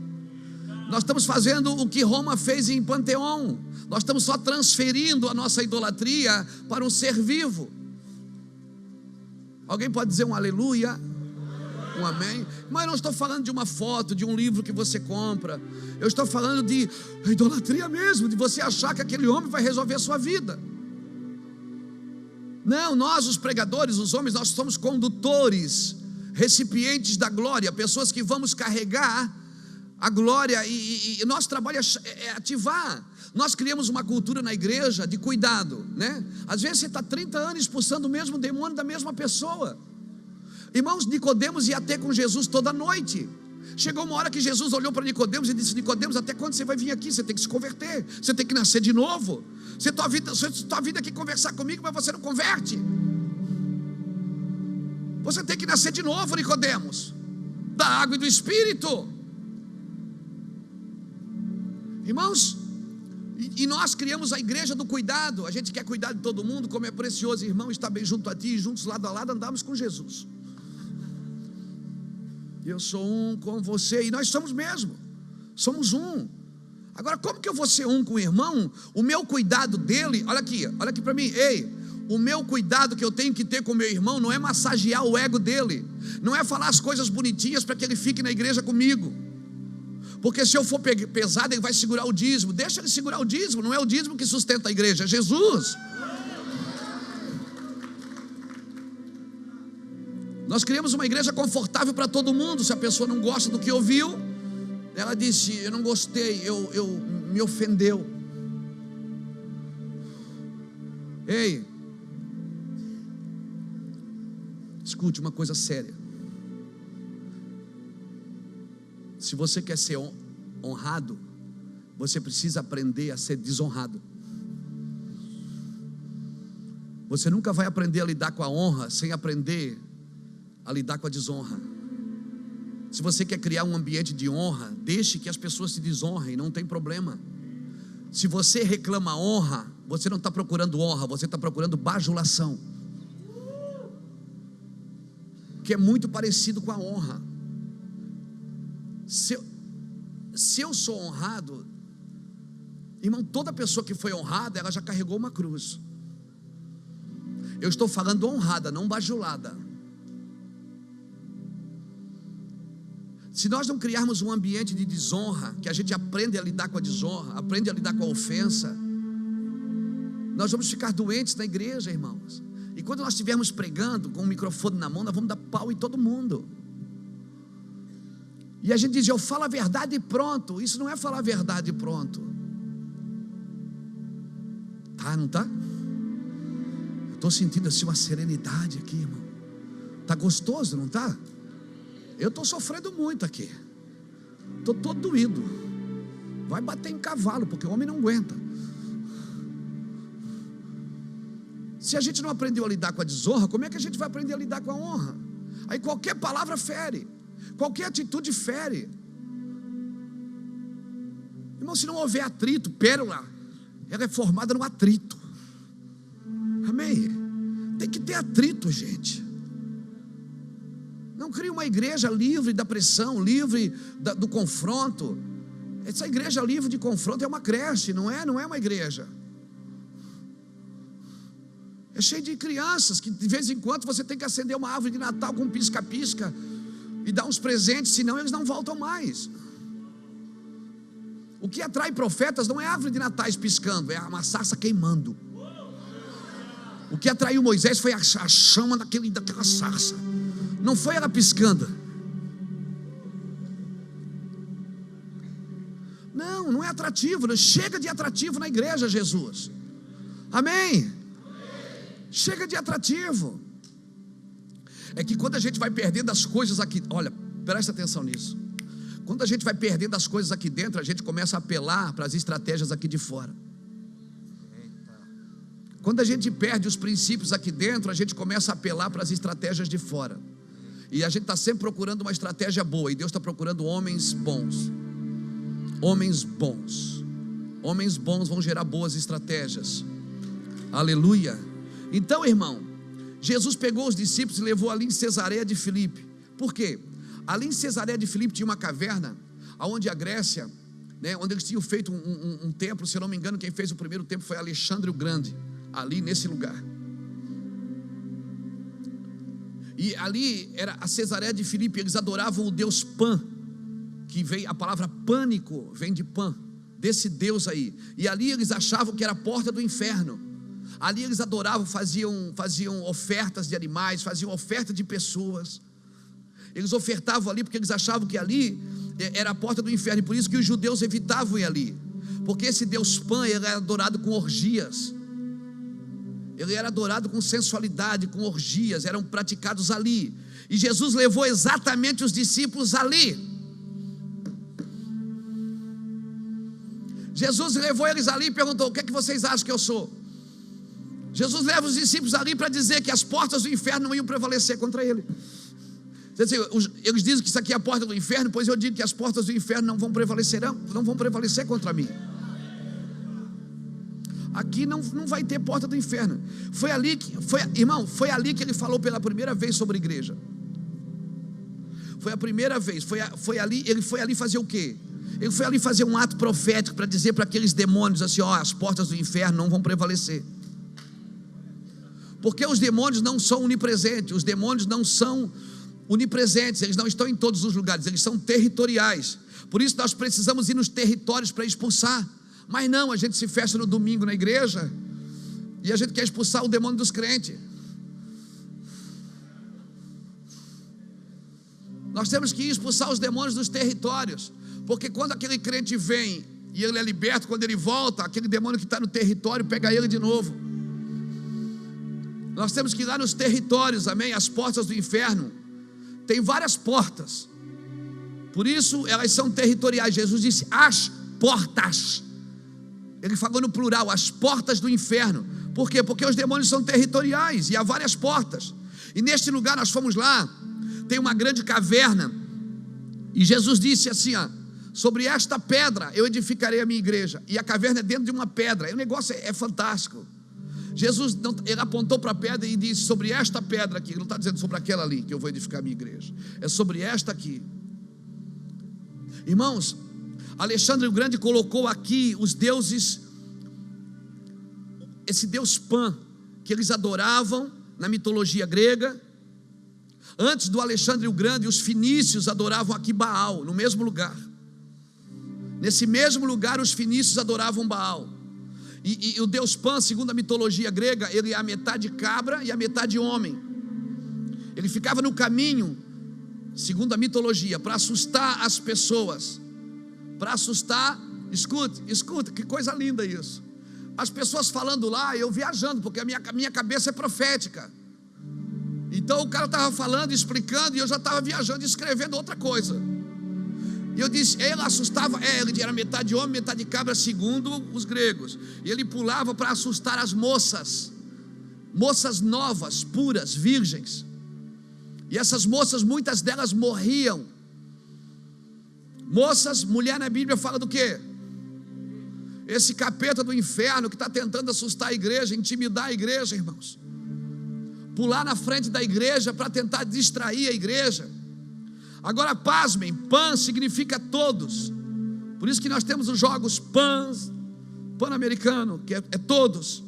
Nós estamos fazendo o que Roma fez em Panteão. Nós estamos só transferindo a nossa idolatria para um ser vivo. Alguém pode dizer um aleluia? Um amém? Mas eu não estou falando de uma foto, de um livro que você compra. Eu estou falando de idolatria mesmo, de você achar que aquele homem vai resolver a sua vida. Não, nós os pregadores, os homens, nós somos condutores, recipientes da glória, pessoas que vamos carregar a glória, e nosso trabalho é ativar. Nós criamos uma cultura na igreja de cuidado, né? Às vezes você está 30 anos expulsando o mesmo demônio da mesma pessoa. Irmãos, Nicodemos ia ter com Jesus toda noite. Chegou uma hora que Jesus olhou para Nicodemos e disse: Nicodemos, até quando você vai vir aqui? Você tem que se converter, você tem que nascer de novo. Você está vindo aqui conversar comigo, mas você não converte. Você tem que nascer de novo, Nicodemos, da água e do Espírito. Irmãos, e nós criamos a igreja do cuidado. A gente quer cuidar de todo mundo, como é precioso, irmão, estar bem junto a ti, e juntos lado a lado andamos com Jesus. Eu sou um com você, e nós somos mesmo, somos um. Agora, como que eu vou ser um com o irmão? O meu cuidado dele, olha aqui para mim, o meu cuidado que eu tenho que ter com o meu irmão não é massagear o ego dele, não é falar as coisas bonitinhas para que ele fique na igreja comigo, porque se eu for pesado, ele vai segurar o dízimo. Deixa ele segurar o dízimo, não é o dízimo que sustenta a igreja, é Jesus. Nós criamos uma igreja confortável para todo mundo. Se a pessoa não gosta do que ouviu, ela disse: eu não gostei, me ofendeu. Ei, escute uma coisa séria. Se você quer ser honrado, você precisa aprender a ser desonrado. Você nunca vai aprender a lidar com a honra sem aprender a lidar com a desonra. Se você quer criar um ambiente de honra, deixe que as pessoas se desonrem, não tem problema. Se você reclama honra, você não está procurando honra, você está procurando bajulação, que é muito parecido com a honra. Se eu sou honrado, irmão, toda pessoa que foi honrada, ela já carregou uma cruz. Eu estou falando honrada, não bajulada. Se nós não criarmos um ambiente de desonra, que a gente aprende a lidar com a desonra, aprende a lidar com a ofensa, nós vamos ficar doentes na igreja, irmãos. E quando nós estivermos pregando com o microfone na mão, nós vamos dar pau em todo mundo. E a gente diz: eu falo a verdade e pronto. Isso não é falar a verdade e pronto. Tá, não tá? Eu estou sentindo assim uma serenidade aqui, irmão. Tá gostoso, não tá? Eu estou sofrendo muito aqui. Estou todo doído. Vai bater em cavalo, porque o homem não aguenta. Se a gente não aprendeu a lidar com a desonra, como é que a gente vai aprender a lidar com a honra? Aí qualquer palavra fere, qualquer atitude fere. Irmão, se não houver atrito, pérola, ela é formada no atrito. Amém? Tem que ter atrito, gente. Não crie uma igreja livre da pressão, livre do confronto. Essa igreja livre de confronto é uma creche, não é uma igreja. É cheio de crianças que de vez em quando você tem que acender uma árvore de Natal com pisca-pisca e dar uns presentes, senão eles não voltam mais. O que atrai profetas não é árvore de natais piscando, é uma sarça queimando. O que atraiu Moisés foi a chama daquela sarça, não foi ela piscando. Não é atrativo. Chega de atrativo na igreja, Jesus. Amém? Chega de atrativo. É que quando a gente vai perdendo as coisas aqui, olha, presta atenção nisso. Quando a gente vai perdendo as coisas aqui dentro, a gente começa a apelar para as estratégias aqui de fora. Quando a gente perde os princípios aqui dentro, a gente começa a apelar para as estratégias de fora. E a gente está sempre procurando uma estratégia boa, e Deus está procurando homens bons. Homens bons. Homens bons vão gerar boas estratégias. Aleluia. Então, irmão, Jesus pegou os discípulos e levou ali em Cesareia de Filipe. Por quê? Ali em Cesareia de Filipe tinha uma caverna, onde a Grécia, onde eles tinham feito um templo. Se eu não me engano, quem fez o primeiro templo foi Alexandre o Grande, ali nesse lugar. E ali era a Cesareia de Filipe. Eles adoravam o deus Pan, que vem, a palavra pânico vem de Pan, desse deus aí. E ali eles achavam que era a porta do inferno. Ali eles adoravam, faziam ofertas de animais, faziam oferta de pessoas. Eles ofertavam ali porque eles achavam que ali era a porta do inferno. E por isso que os judeus evitavam ir ali, porque esse deus Pan, ele era adorado com orgias. Ele era adorado com sensualidade, com orgias, eram praticados ali. E Jesus levou exatamente os discípulos ali. Jesus levou eles ali e perguntou: o que é que vocês acham que eu sou? Jesus leva os discípulos ali para dizer que as portas do inferno não iam prevalecer contra ele. Eles dizem que isso aqui é a porta do inferno, pois eu digo que as portas do inferno não vão prevalecer contra mim. Aqui não vai ter porta do inferno. Foi ali que ele falou pela primeira vez sobre a igreja. Foi a primeira vez. Ele foi ali fazer o quê? Ele foi ali fazer um ato profético para dizer para aqueles demônios assim: as portas do inferno não vão prevalecer. Porque os demônios não são onipresentes. Os demônios não são onipresentes. Eles não estão em todos os lugares. Eles são territoriais. Por isso nós precisamos ir nos territórios para expulsar. Mas não, a gente se fecha no domingo na igreja e a gente quer expulsar o demônio dos crentes. Nós temos que ir expulsar os demônios dos territórios, porque quando aquele crente vem e ele é liberto, quando ele volta, aquele demônio que está no território pega ele de novo. Nós temos que ir lá nos territórios, amém? As portas do inferno tem várias portas, por isso elas são territoriais. Jesus disse as portas. Ele falou no plural, as portas do inferno. Por quê? Porque os demônios são territoriais e há várias portas. E neste lugar nós fomos lá, tem uma grande caverna, e Jesus disse assim: sobre esta pedra eu edificarei a minha igreja. E a caverna é dentro de uma pedra. E o negócio é fantástico. Jesus ele apontou para a pedra e disse: sobre esta pedra aqui. Ele não está dizendo sobre aquela ali que eu vou edificar a minha igreja, é sobre esta aqui. Irmãos, Alexandre o Grande colocou aqui os deuses, esse deus Pan, que eles adoravam na mitologia grega. Antes do Alexandre o Grande, os fenícios adoravam aqui Baal, no mesmo lugar. Nesse mesmo lugar os fenícios adoravam Baal. E o deus Pan, segundo a mitologia grega, ele é a metade cabra e a metade homem. Ele ficava no caminho, segundo a mitologia, para assustar as pessoas. Para assustar, escuta, que coisa linda isso. As pessoas falando lá, eu viajando, porque a minha cabeça é profética. Então o cara estava falando, explicando, e eu já estava viajando, escrevendo outra coisa. E eu disse, ele assustava, ele era metade homem, metade cabra, segundo os gregos. E ele pulava para assustar as moças novas, puras, virgens. E essas moças, muitas delas morriam. Mulher na Bíblia fala do quê? Esse capeta do inferno que está tentando assustar a igreja, intimidar a igreja, irmãos. Pular na frente da igreja para tentar distrair a igreja. Agora pasmem, Pan significa todos. Por isso que nós temos os jogos Pan-americano, que é todos.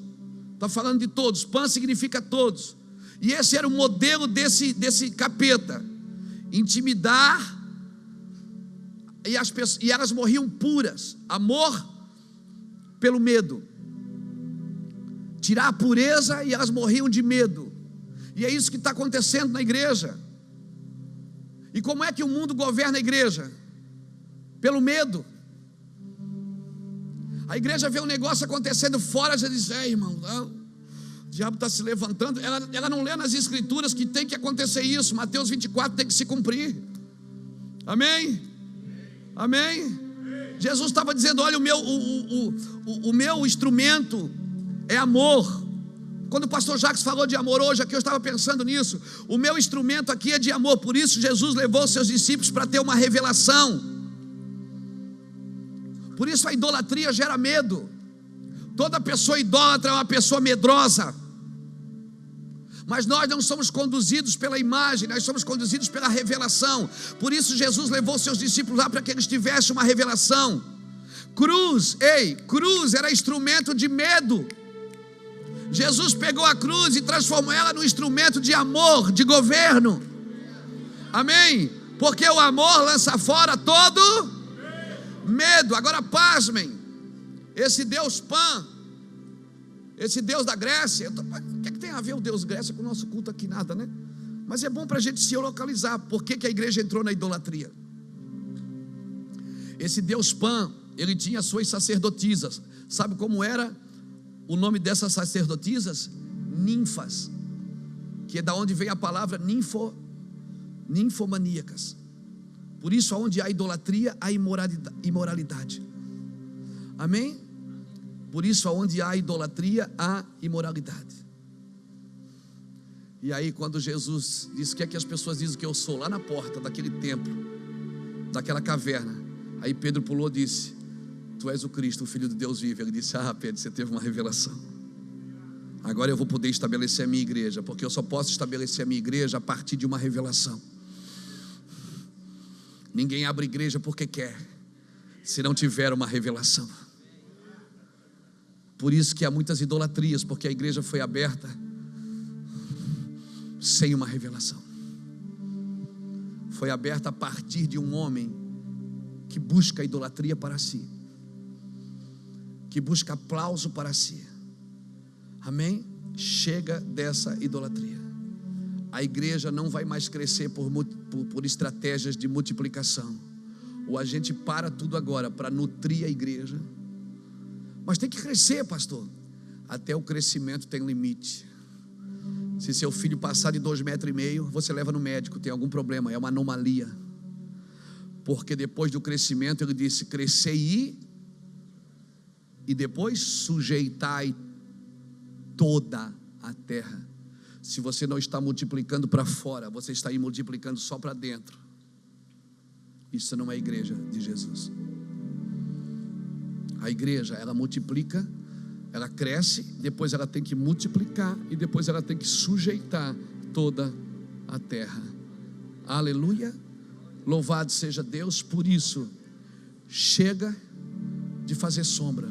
Está falando de todos. Pan significa todos. E esse era o modelo desse capeta. Intimidar. E elas morriam puras. Amor pelo medo. Tirar a pureza e elas morriam de medo. E é isso que está acontecendo na igreja. E como é que o mundo governa a igreja? Pelo medo. A igreja vê um negócio acontecendo fora, já diz, irmão, o diabo está se levantando. Ela não lê nas escrituras que tem que acontecer isso. Mateus 24 tem que se cumprir. Amém? Amém? Jesus estava dizendo, olha, o meu instrumento é amor. Quando o pastor Jacques falou de amor hoje aqui, eu estava pensando nisso. O meu instrumento aqui é de amor. Por isso Jesus levou os seus discípulos para ter uma revelação. Por isso a idolatria gera medo. Toda pessoa idólatra é uma pessoa medrosa. Mas nós não somos conduzidos pela imagem, nós somos conduzidos pela revelação. Por isso Jesus levou seus discípulos lá para que eles tivessem uma revelação. Cruz era instrumento de medo. Jesus pegou a cruz e transformou ela num instrumento de amor, de governo. Amém? Porque o amor lança fora todo medo. Agora pasmem, esse Deus Pan, esse Deus da Grécia, o que tem a ver o Deus Grécia com o nosso culto aqui? Nada, né? Mas é bom para a gente se localizar. Por que a igreja entrou na idolatria? Esse Deus Pan, ele tinha suas sacerdotisas. Sabe como era o nome dessas sacerdotisas? Ninfas, que é da onde vem a palavra ninfomaníacas. Por isso, aonde há idolatria, há imoralidade. Amém? Por isso, aonde há idolatria, há imoralidade. E aí, quando Jesus disse: o que é que as pessoas dizem que eu sou? Lá na porta daquele templo, daquela caverna, aí Pedro pulou e disse: tu és o Cristo, o Filho de Deus vivo. Ele disse: ah, Pedro, você teve uma revelação. Agora eu vou poder estabelecer a minha igreja, porque eu só posso estabelecer a minha igreja a partir de uma revelação. Ninguém abre igreja porque quer, se não tiver uma revelação. Por isso que há muitas idolatrias, porque a igreja foi aberta sem uma revelação. Foi aberta a partir de um homem que busca a idolatria para si, que busca aplauso para si. Amém? Chega dessa idolatria. A igreja não vai mais crescer por estratégias de multiplicação. Ou a gente para tudo agora para nutrir a igreja. Mas tem que crescer, pastor. Até o crescimento tem limite. Se seu filho passar de 2,5 metros, você leva no médico, tem algum problema, é uma anomalia. Porque depois do crescimento, ele disse: crescei e depois sujeitai toda a terra. Se você não está multiplicando para fora, você está aí multiplicando só para dentro. Isso não é a igreja de Jesus. A igreja, ela multiplica, ela cresce, depois ela tem que multiplicar e depois ela tem que sujeitar toda a terra. Aleluia, louvado seja Deus. Por isso, chega de fazer sombra.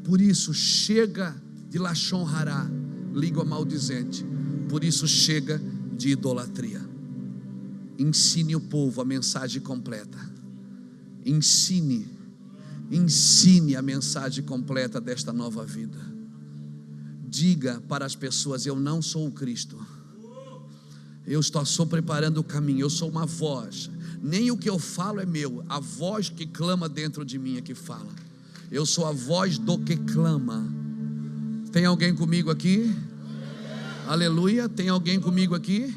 Por isso, chega de lachon hará, língua maldizente. Por isso, chega de idolatria. Ensine o povo a mensagem completa. Ensine a mensagem completa desta nova vida. Diga para as pessoas: eu não sou o Cristo, eu estou só preparando o caminho. Eu sou uma voz, nem o que eu falo é meu, a voz que clama dentro de mim é que fala. Eu sou a voz do que clama. Tem alguém comigo aqui? Aleluia. Tem alguém comigo aqui?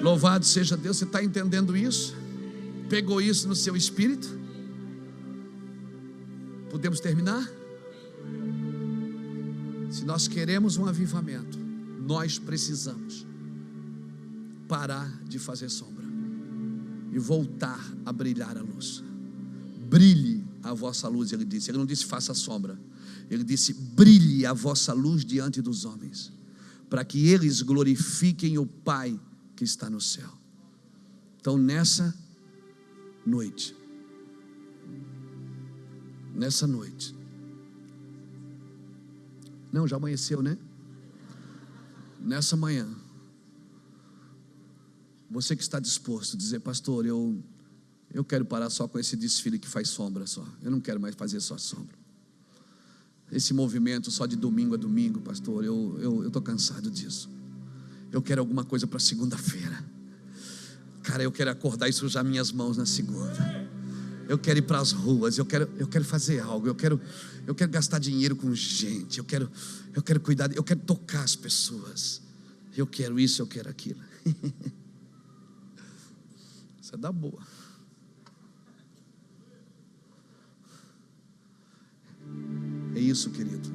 Louvado seja Deus. Você está entendendo isso? Pegou isso no seu espírito? Podemos terminar? Se nós queremos um avivamento, nós precisamos parar de fazer sombra e voltar a brilhar a luz. Brilhe a vossa luz, ele disse. Ele não disse faça sombra, ele disse brilhe a vossa luz diante dos homens, para que eles glorifiquem o Pai que está no céu. Então nessa noite, não, já amanheceu, né? Nessa manhã, você que está disposto a dizer: pastor, eu quero parar só com esse desfile que faz sombra só. Eu não quero mais fazer só sombra. Esse movimento só de domingo a domingo, pastor, eu estou cansado disso. Eu quero alguma coisa para segunda-feira. Cara, eu quero acordar e sujar minhas mãos na segunda. Eu quero ir para as ruas, eu quero fazer algo, eu quero gastar dinheiro com gente, eu quero cuidar, eu quero tocar as pessoas, eu quero isso, eu quero aquilo. Isso é da boa. É isso, querido.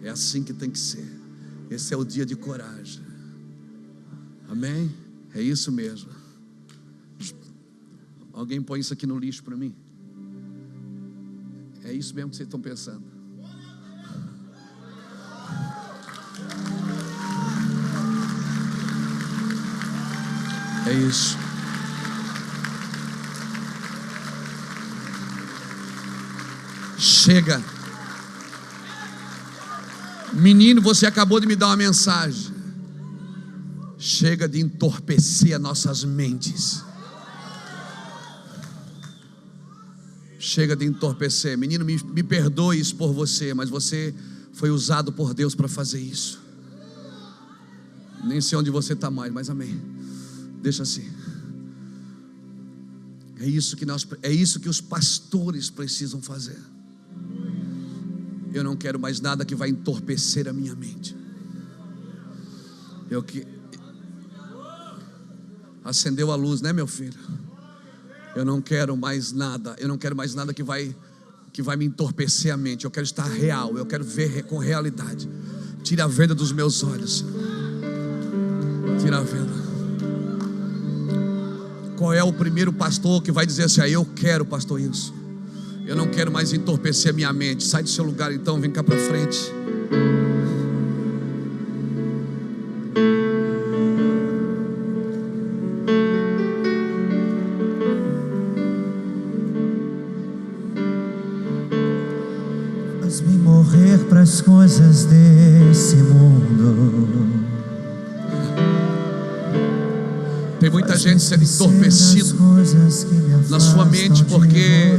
É assim que tem que ser. Esse é o dia de coragem. Amém? É isso mesmo. Alguém põe isso aqui no lixo para mim? É isso mesmo que vocês estão pensando? É isso. Chega. Menino, você acabou de me dar uma mensagem. Chega de entorpecer as nossas mentes. Chega de entorpecer. Menino, me perdoe por você, mas você foi usado por Deus para fazer isso. Nem sei onde você está mais, mas amém. Deixa assim. É isso que os pastores precisam fazer. Eu não quero mais nada que vai entorpecer a minha mente. Acendeu a luz, né, meu filho? Eu não quero mais nada que vai me entorpecer a mente. Eu quero estar real, eu quero ver com realidade. Tira a venda dos meus olhos. Tira a venda. Qual é o primeiro pastor que vai dizer assim: eu quero, pastor, isso? Eu não quero mais entorpecer a minha mente. Sai do seu lugar então, vem cá para frente. Faz-me morrer para as coisas desse mundo. Tem muita gente sendo entorpecido na sua mente porque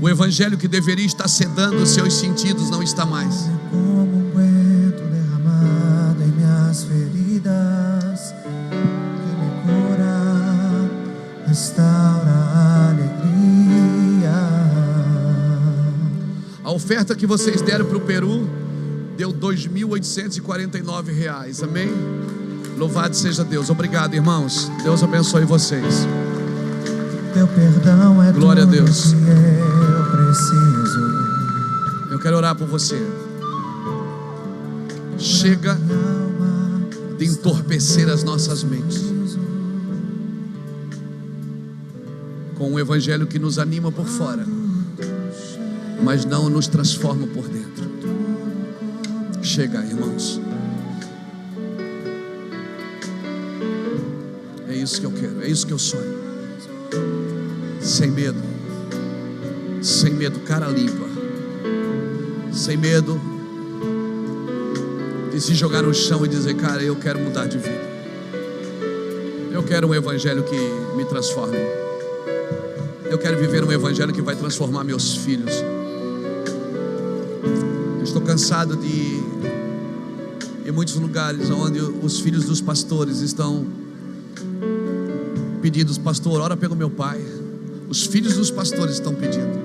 o evangelho que deveria estar sedando os seus sentidos não está mais. Como um vento derramado em minhas feridas, que me cura, restaura a alegria. A oferta que vocês deram para o Peru deu R$ 2.849. Amém? Louvado seja Deus. Obrigado, irmãos. Deus abençoe vocês. Teu perdão é glória a Deus. Que eu preciso. Eu quero orar por você. Chega de entorpecer as nossas mentes com um evangelho que nos anima por fora, mas não nos transforma por dentro. Chega, irmãos. É isso que eu quero, é isso que eu sonho. Sem medo, cara limpa, sem medo de se jogar no chão e dizer: cara, eu quero mudar de vida. Eu quero um evangelho que me transforme. Eu quero viver um evangelho que vai transformar meus filhos. Eu estou cansado de ir em muitos lugares onde os filhos dos pastores estão pedindo: pastor, ora pelo meu pai. Os filhos dos pastores estão pedindo: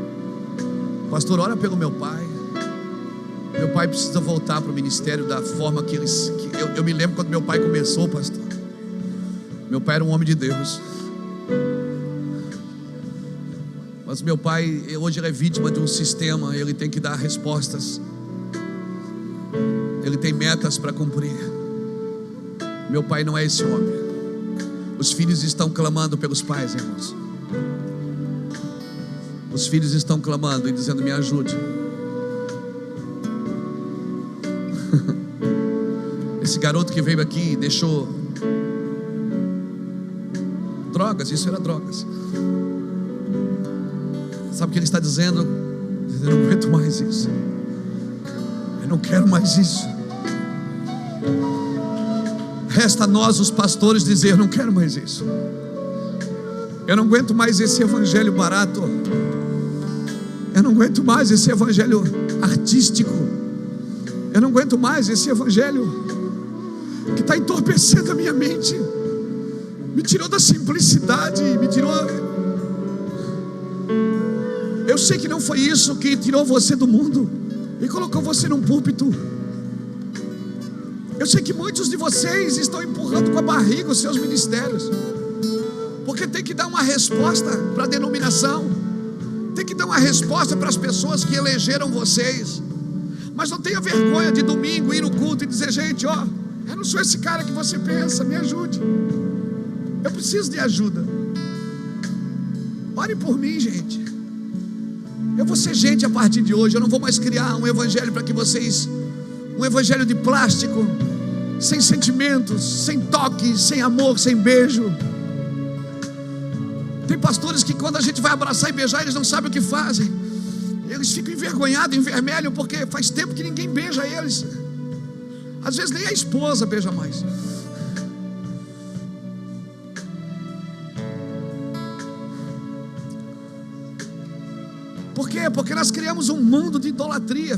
pastor, ora pelo meu pai. Meu pai precisa voltar para o ministério da forma que eles... Eu me lembro quando meu pai começou, pastor. Meu pai era um homem de Deus. Mas meu pai, hoje ele é vítima de um sistema. Ele tem que dar respostas. Ele tem metas para cumprir. Meu pai não é esse homem. Os filhos estão clamando pelos pais, irmãos. Os filhos estão clamando e dizendo: me ajude. Esse garoto que veio aqui e deixou drogas, isso era drogas. Sabe o que ele está dizendo? Eu não aguento mais isso. Eu não quero mais isso. Resta a nós, os pastores, dizer: eu não quero mais isso. Eu não aguento mais esse evangelho barato. Eu não aguento mais esse evangelho artístico. Eu não aguento mais esse evangelho que está entorpecendo a minha mente. Me tirou da simplicidade, me tirou... Eu sei que não foi isso que tirou você do mundo e colocou você num púlpito. Eu sei que muitos de vocês estão empurrando com a barriga os seus ministérios, porque tem que dar uma resposta para a denominação, tem que dar uma resposta para as pessoas que elegeram vocês. Mas não tenha vergonha de domingo ir no culto e dizer: gente, ó, eu não sou esse cara que você pensa, me ajude. Eu preciso de ajuda. Ore por mim, gente. Eu vou ser gente a partir de hoje. Eu não vou mais criar um evangelho para que vocês... Um evangelho de plástico, sem sentimentos, sem toque, sem amor, sem beijo. Tem pastores que quando a gente vai abraçar e beijar, eles não sabem o que fazem. Eles ficam envergonhados, envermelham, porque faz tempo que ninguém beija eles. Às vezes nem a esposa beija mais. Por quê? Porque nós criamos um mundo de idolatria.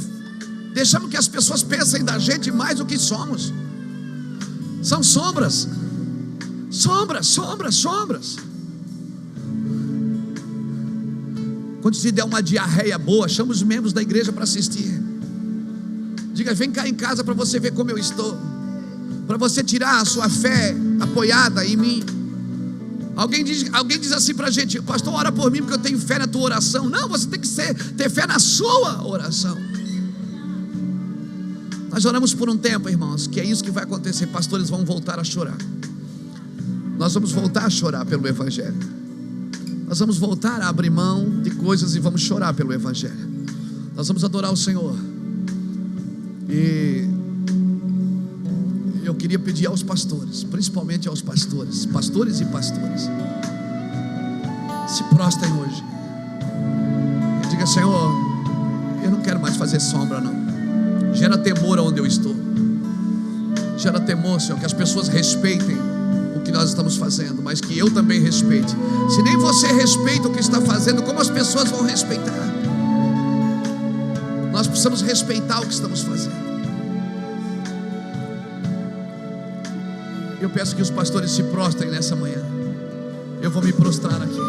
Deixamos que as pessoas pensem da gente mais do que somos. São sombras. Sombras, sombras, sombras. Quando se der uma diarreia boa, chama os membros da igreja para assistir. Diga, vem cá em casa para você ver como eu estou. Para você tirar a sua fé apoiada em mim. Alguém diz assim para a gente: pastor, ora por mim porque eu tenho fé na tua oração. Não, você tem que ter fé na sua oração. Nós oramos por um tempo, irmãos, que é isso que vai acontecer. Pastores vão voltar a chorar. Nós vamos voltar a chorar pelo Evangelho. Nós vamos voltar a abrir mão de coisas e vamos chorar pelo Evangelho. Nós vamos adorar o Senhor. E eu queria pedir aos pastores, principalmente aos pastores e pastoras, se prostrem hoje e diga: Senhor, eu não quero mais fazer sombra não. Gera temor onde eu estou. Gera temor, Senhor, que as pessoas respeitem o que nós estamos fazendo, mas que eu também respeite. Se nem você respeita o que está fazendo, como as pessoas vão respeitar? Nós precisamos respeitar o que estamos fazendo. Eu peço que os pastores se prostrem nessa manhã. Eu vou me prostrar aqui.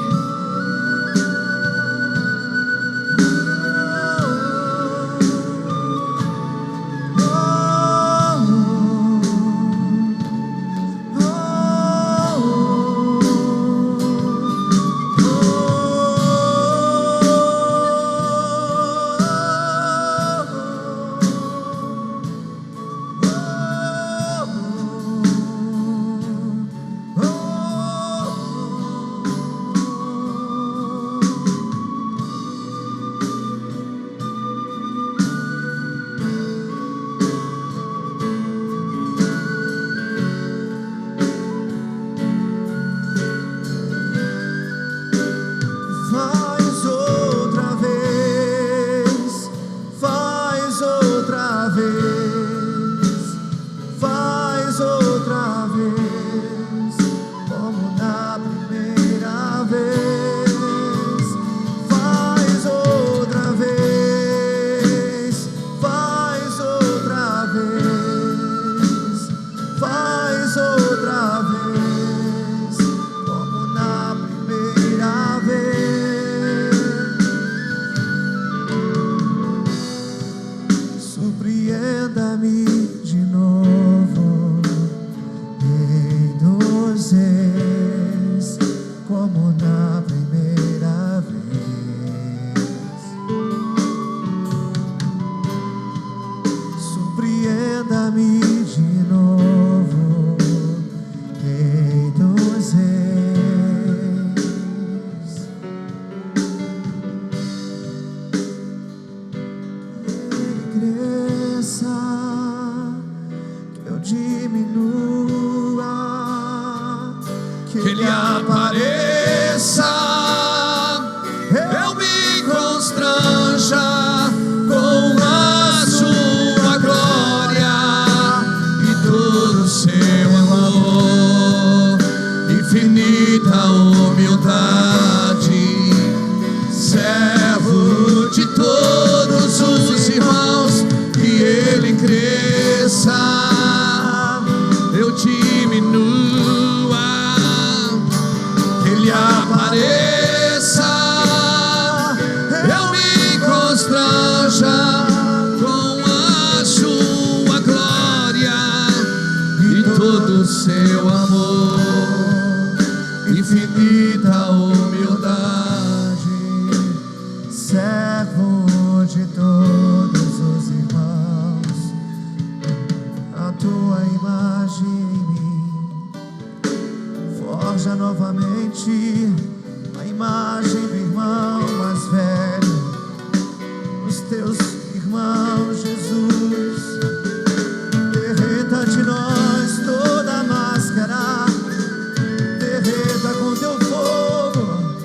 Derreta com teu fogo.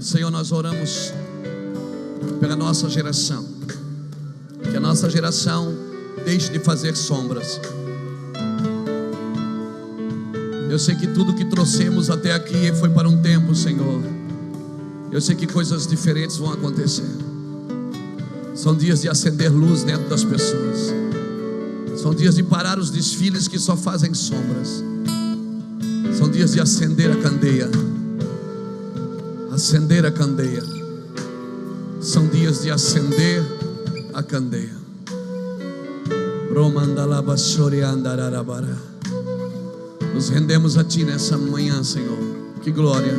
Senhor, nós oramos pela nossa geração, que a nossa geração deixe de fazer sombras. Eu sei que tudo que trouxemos até aqui foi para um tempo, Senhor. Eu sei que coisas diferentes vão acontecer. São dias de acender luz dentro das pessoas. São dias de parar os desfiles que só fazem sombras. São dias de acender a candeia. Acender a candeia. São dias de acender a candeia. Nos rendemos a Ti nessa manhã, Senhor. Que glória,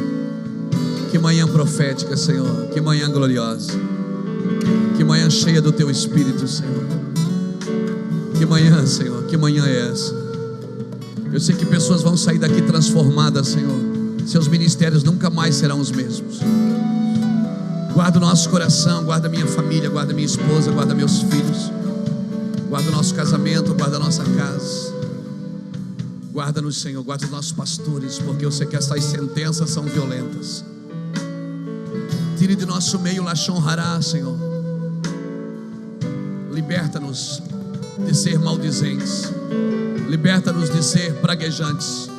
que manhã profética, Senhor. Que manhã gloriosa, que manhã cheia do Teu Espírito, Senhor. Que manhã, Senhor, que manhã é essa? Eu sei que pessoas vão sair daqui transformadas, Senhor. Seus ministérios nunca mais serão os mesmos. Guarda o nosso coração, guarda minha família, guarda minha esposa, guarda meus filhos, guarda o nosso casamento, guarda a nossa casa. Guarda-nos, Senhor, guarda os nossos pastores, porque eu sei que essas sentenças são violentas. Tire de nosso meio o Lashon Hará, Senhor. Liberta-nos de ser maldizentes. Liberta-nos de ser praguejantes.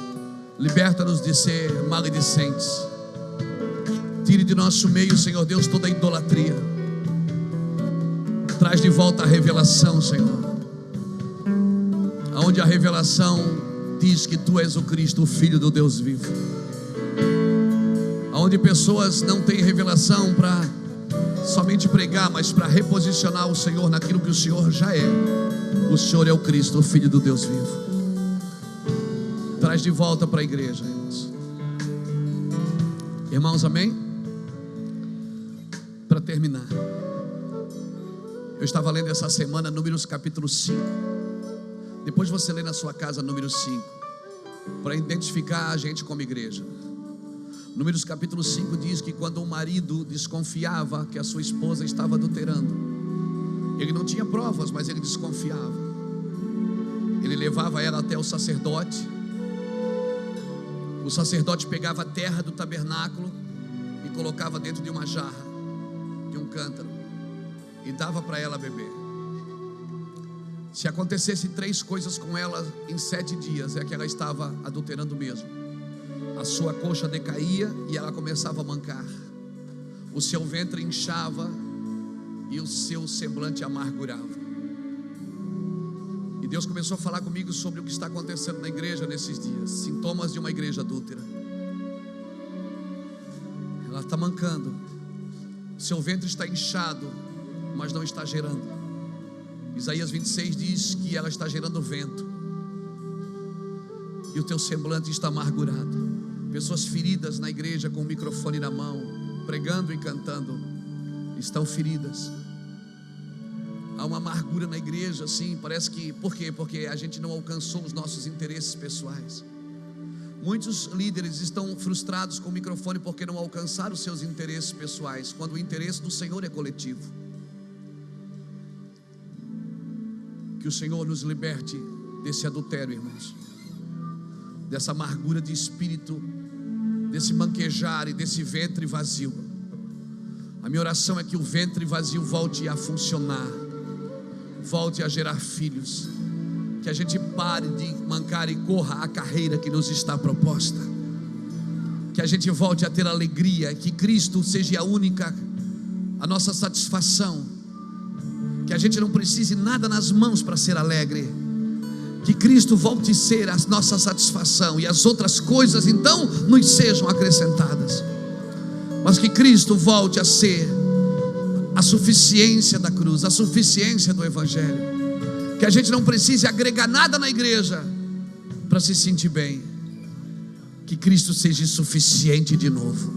Liberta-nos de ser maledicentes. Tire de nosso meio, Senhor Deus, toda a idolatria. Traz de volta a revelação, Senhor. Aonde a revelação diz que Tu és o Cristo, o Filho do Deus vivo. Aonde pessoas não têm revelação para somente pregar, mas para reposicionar o Senhor naquilo que o Senhor já é. O Senhor é o Cristo, o Filho do Deus vivo. Traz de volta para a igreja, irmãos. Irmãos, amém? Para terminar, eu estava lendo essa semana Números capítulo 5. Depois você lê na sua casa Números 5, para identificar a gente como igreja. Números capítulo 5 diz que quando o marido desconfiava que a sua esposa estava adulterando, ele não tinha provas, mas ele desconfiava. Ele levava ela até o sacerdote. O sacerdote pegava a terra do tabernáculo e colocava dentro de uma jarra, de um cântaro, e dava para ela beber. Se acontecesse 3 coisas com ela em 7 dias, é que ela estava adulterando mesmo. A sua coxa decaía e ela começava a mancar. O seu ventre inchava e o seu semblante amargurava. E Deus começou a falar comigo sobre o que está acontecendo na igreja nesses dias. Sintomas de uma igreja adúltera. Ela está mancando. O seu ventre está inchado, mas não está gerando. Isaías 26 diz que ela está gerando vento, e o teu semblante está amargurado. Pessoas feridas na igreja com o microfone na mão, pregando e cantando, estão feridas. Há uma amargura na igreja, assim, parece que, por quê? Porque a gente não alcançou os nossos interesses pessoais. Muitos líderes estão frustrados com o microfone porque não alcançaram os seus interesses pessoais, quando o interesse do Senhor é coletivo. Que o Senhor nos liberte desse adultério, irmãos, dessa amargura de espírito, desse manquejar e desse ventre vazio. A minha oração é que o ventre vazio volte a funcionar, volte a gerar filhos, que a gente pare de mancar e corra a carreira que nos está proposta, que a gente volte a ter alegria, que Cristo seja a nossa satisfação, que a gente não precise nada nas mãos para ser alegre, que Cristo volte a ser a nossa satisfação, e as outras coisas então nos sejam acrescentadas, mas que Cristo volte a ser a suficiência da cruz, a suficiência do Evangelho, que a gente não precise agregar nada na igreja para se sentir bem, que Cristo seja suficiente de novo,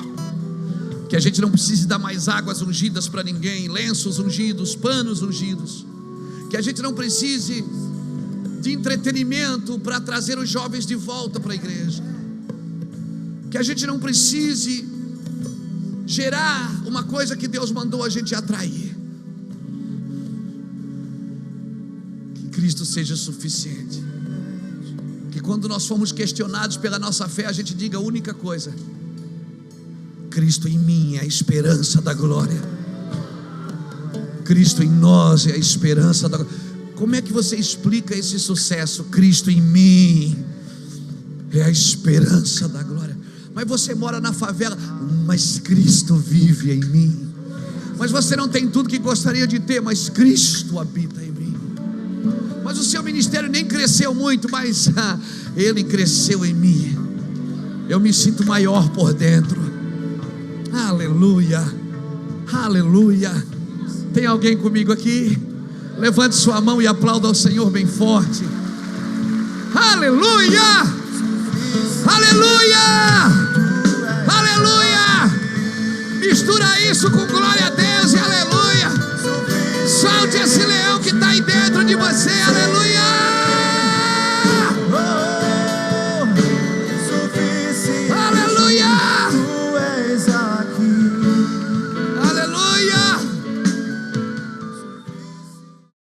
que a gente não precise dar mais águas ungidas para ninguém, lenços ungidos, panos ungidos, que a gente não precise de entretenimento para trazer os jovens de volta para a igreja, que a gente não precise gerar uma coisa que Deus mandou a gente atrair, que Cristo seja suficiente, que quando nós formos questionados pela nossa fé, a gente diga a única coisa: Cristo em mim é a esperança da glória. Cristo em nós é a esperança da glória. Como é que você explica esse sucesso? Cristo em mim é a esperança da glória. Mas você mora na favela, mas Cristo vive em mim. Mas você não tem tudo que gostaria de ter, mas Cristo habita em mim. Mas o seu ministério nem cresceu muito, mas Ele cresceu em mim. Eu me sinto maior por dentro. Aleluia, aleluia. Tem alguém comigo aqui? Levante sua mão e aplauda ao Senhor bem forte. Aleluia, aleluia, aleluia. Mistura isso com glória a Deus e